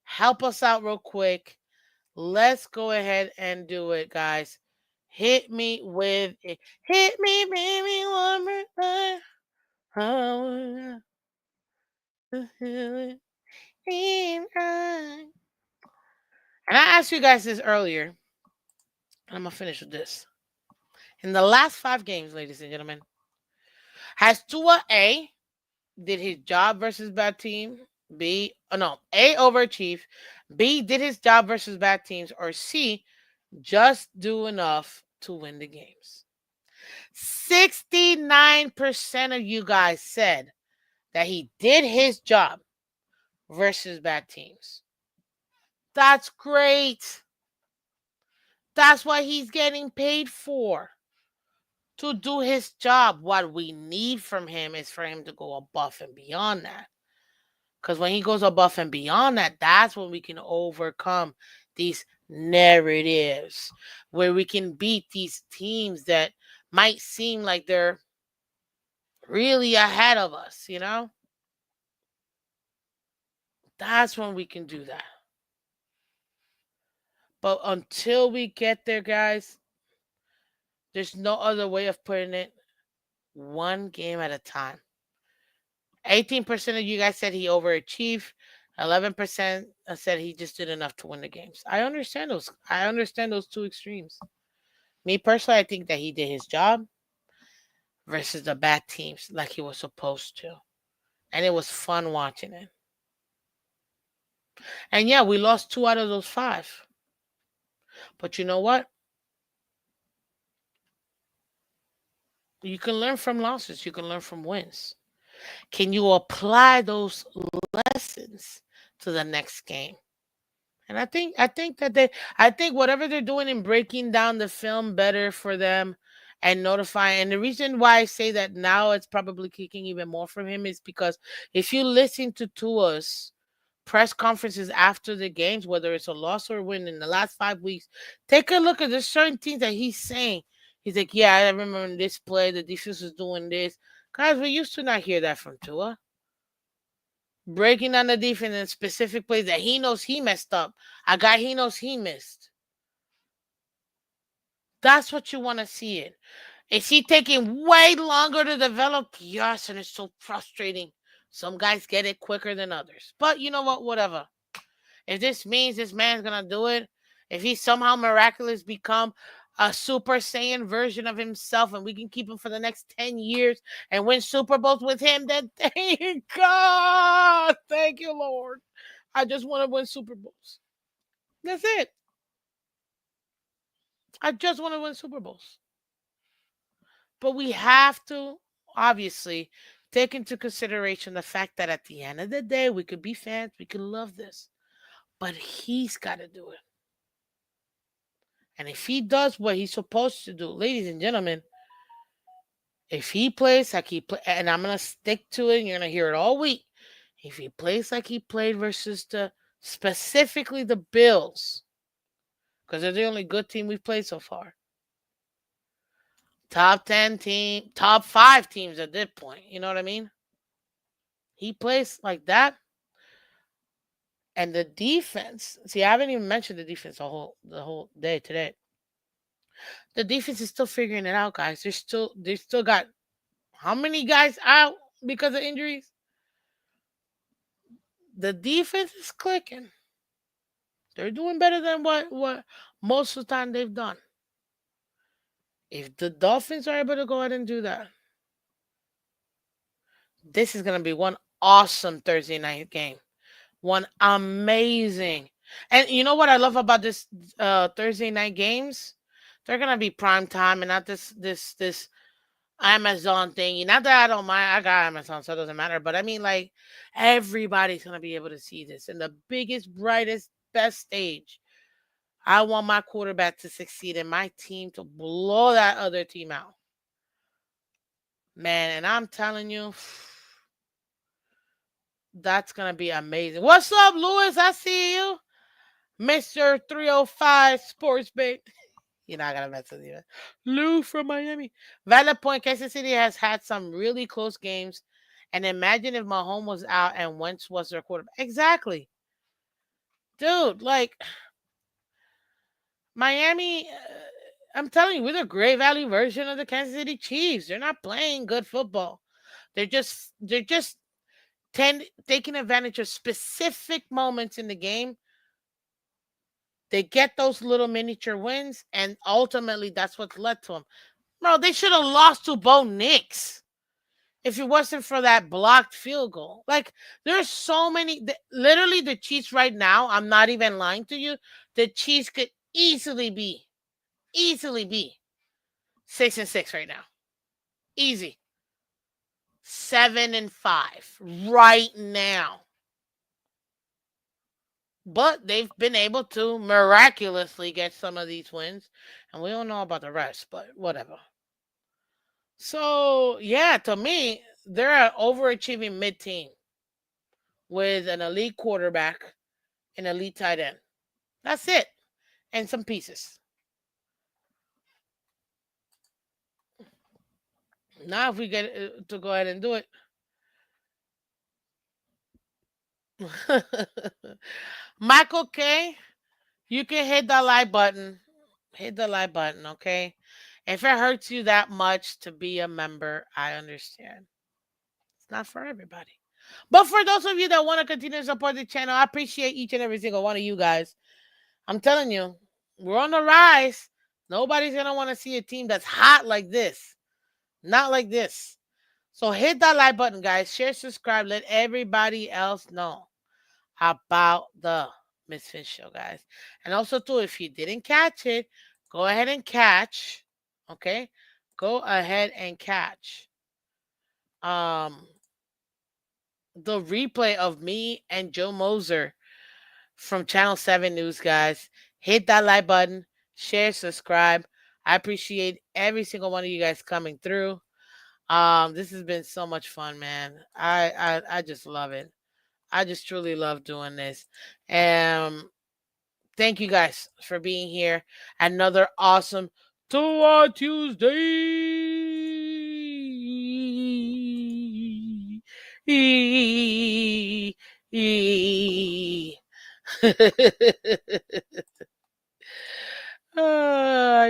Help us out real quick. Let's go ahead and do it, guys. Hit me with it. Hit me, baby, one more time. And I asked you guys this earlier, and I'm going to finish with this. In the last 5 games, ladies and gentlemen, has Tua A did his job versus bad team? A overachieved. B did his job versus bad teams. Or C just do enough to win the games. 69% of you guys said that he did his job versus bad teams. That's great. That's what he's getting paid for. To do his job. What we need from him is for him to go above and beyond that. Because when he goes above and beyond that, that's when we can overcome these narratives. Where we can beat these teams that might seem like they're really ahead of us, that's when we can do that. But until we get there, guys, there's no other way of putting it. One game at a time. 18% of you guys said he overachieved. 11% said he just did enough to win the games. I understand those. I understand those two extremes. Me personally, I think that he did his job versus the bad teams like he was supposed to. And it was fun watching it. And yeah, we lost 2 out of those 5. But you know what? You can learn from losses. You can learn from wins. Can you apply those lessons to the next game? And I think whatever they're doing in breaking down the film better for them and notifying, and the reason why I say that now it's probably kicking even more from him is because if you listen to Tua's press conferences after the games, whether it's a loss or a win in the last 5 weeks, take a look at the certain things that he's saying. He's like, yeah, I remember in this play, the defense was doing this. Guys, we used to not hear that from Tua. Breaking down the defense in specific plays that he knows he messed up. A guy he knows he missed. That's what you want to see it. Is he taking way longer to develop? Yes, and it's so frustrating. Some guys get it quicker than others. But you know what? Whatever. If this means this man's gonna do it, if he somehow miraculous become a Super Saiyan version of himself and we can keep him for the next 10 years and win Super Bowls with him, then thank God. Thank you, Lord. I just want to win Super Bowls. That's it. I just want to win Super Bowls. But we have to, obviously, take into consideration the fact that at the end of the day, we could be fans, we could love this. But he's got to do it. And if he does what he's supposed to do, ladies and gentlemen, if he plays like he played, and I'm going to stick to it, and you're going to hear it all week. If he plays like he played versus specifically the Bills, because they're the only good team we've played so far. Top 10 team, top 5 teams at this point. You know what I mean? He plays like that. And the defense, see, I haven't even mentioned the defense the whole day today. The defense is still figuring it out, guys. They still got how many guys out because of injuries? The defense is clicking. They're doing better than what most of the time they've done. If the Dolphins are able to go ahead and do that, this is going to be one awesome Thursday night game. One amazing. And you know what I love about this Thursday night games? They're going to be prime time and not this Amazon thing. Not that I don't mind. I got Amazon, so it doesn't matter. But I mean, like, everybody's going to be able to see this in the biggest, brightest, best stage. I want my quarterback to succeed and my team to blow that other team out. Man, and I'm telling you, that's going to be amazing. What's up, Lewis? I see you. Mr. 305 Sports Bait. You're not going to mess with you. Lou from Miami. Valid point. Kansas City has had some really close games. And imagine if Mahomes was out and Wentz was their quarterback. Exactly. Dude, like, Miami, I'm telling you, we're the Great Valley version of the Kansas City Chiefs. They're not playing good football. They're just taking advantage of specific moments in the game. They get those little miniature wins, and ultimately that's what's led to them. Bro, they should have lost to Bo Nix if it wasn't for that blocked field goal. Like, there's so many. Literally, the Chiefs right now, I'm not even lying to you, the Chiefs could easily be 6-6 right now. Easy. 7-5 right now. But they've been able to miraculously get some of these wins. And we don't know about the rest, but whatever. So, yeah, to me, they're an overachieving mid-team with an elite quarterback, an elite tight end. That's it. And some pieces. Now, if we get to go ahead and do it. Michael K, you can hit the like button. Hit the like button, okay? If it hurts you that much to be a member, I understand. It's not for everybody. But for those of you that want to continue to support the channel, I appreciate each and every single one of you guys. I'm telling you, we're on the rise. Nobody's going to want to see a team that's hot like this. Not like this. So hit that like button, guys. Share, subscribe. Let everybody else know about the Miss Phins show, guys. And also, too, if you didn't catch it, go ahead and catch. Okay? Go ahead and catch the replay of me and Joe Moser from Channel 7 News, guys. Hit that like button, share, subscribe. I appreciate every single one of you guys coming through. This has been so much fun, man. I just love it. I just truly love doing this. Thank you guys for being here. Another awesome Tuesday.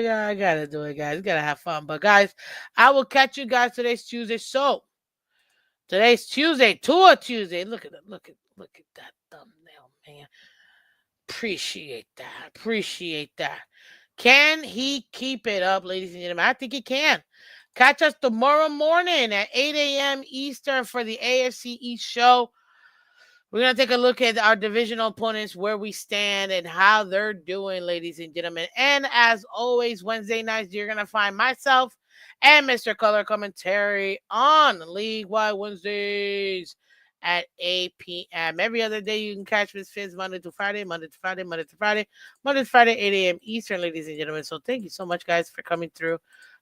Yeah, I gotta do it, guys. Gotta have fun. But guys, I will catch you guys today's Tuesday. So today's Tuesday, Tour Tuesday. Look at that thumbnail, man. Appreciate that. Appreciate that. Can he keep it up, ladies and gentlemen? I think he can. Catch us tomorrow morning at 8 a.m. Eastern for the AFC East show. We're going to take a look at our divisional opponents, where we stand, and how they're doing, ladies and gentlemen. And as always, Wednesday nights, you're going to find myself and Mr. Color Commentary on League Wide Wednesdays at 8 p.m. Every other day, you can catch Miss Phins Monday to Friday, Monday to Friday, Monday to Friday, Monday to Friday, 8 a.m. Eastern, ladies and gentlemen. So thank you so much, guys, for coming through.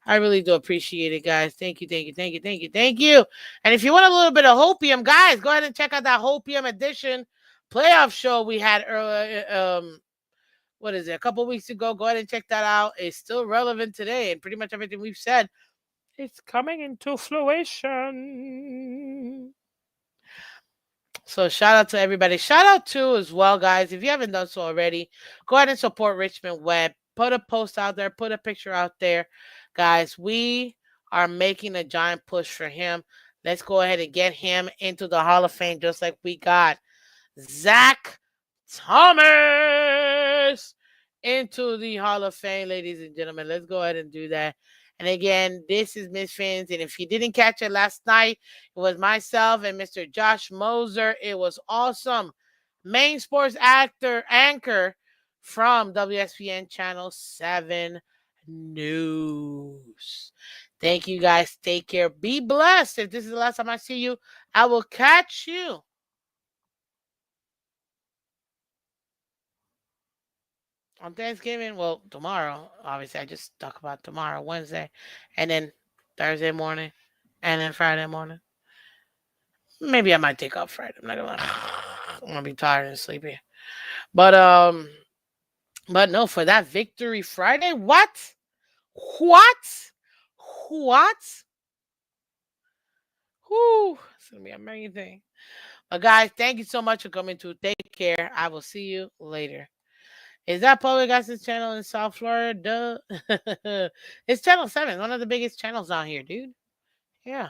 I really do appreciate it, guys. Thank you, thank you, thank you, thank you, thank you. And if you want a little bit of Hopium, guys, go ahead and check out that Hopium edition playoff show we had earlier. What is it? A couple weeks ago. Go ahead and check that out. It's still relevant today, and pretty much everything we've said, it's coming into fruition. So shout out to everybody. Shout out to as well, guys. If you haven't done so already, go ahead and support Richmond Webb. Put a post out there. Put a picture out there. Guys, we are making a giant push for him. Let's go ahead and get him into the Hall of Fame, just like we got Zach Thomas into the Hall of Fame, ladies and gentlemen. Let's go ahead and do that. And again, this is Miss Phins. And if you didn't catch it last night, it was myself and Mr. Josh Moser. It was awesome. Main sports anchor from WSPN Channel 7 News. Thank you, guys. Take care. Be blessed. If this is the last time I see you, I will catch you on Thanksgiving. Well, tomorrow. Obviously, I just talk about tomorrow, Wednesday, and then Thursday morning, and then Friday morning. Maybe I might take off Friday. I'm not gonna. I'm gonna be tired and sleepy. But no, for that Victory Friday, what? Whoo, it's gonna be amazing. But guys, thank you so much for coming to. Take care. I will see you later. Is that Public Access Channel in South Florida? It's Channel 7, one of the biggest channels down here, dude. Yeah.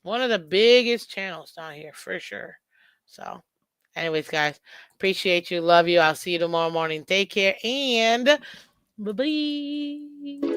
One of the biggest channels down here, for sure. So, anyways, guys, appreciate you. Love you. I'll see you tomorrow morning. Take care and bye-bye.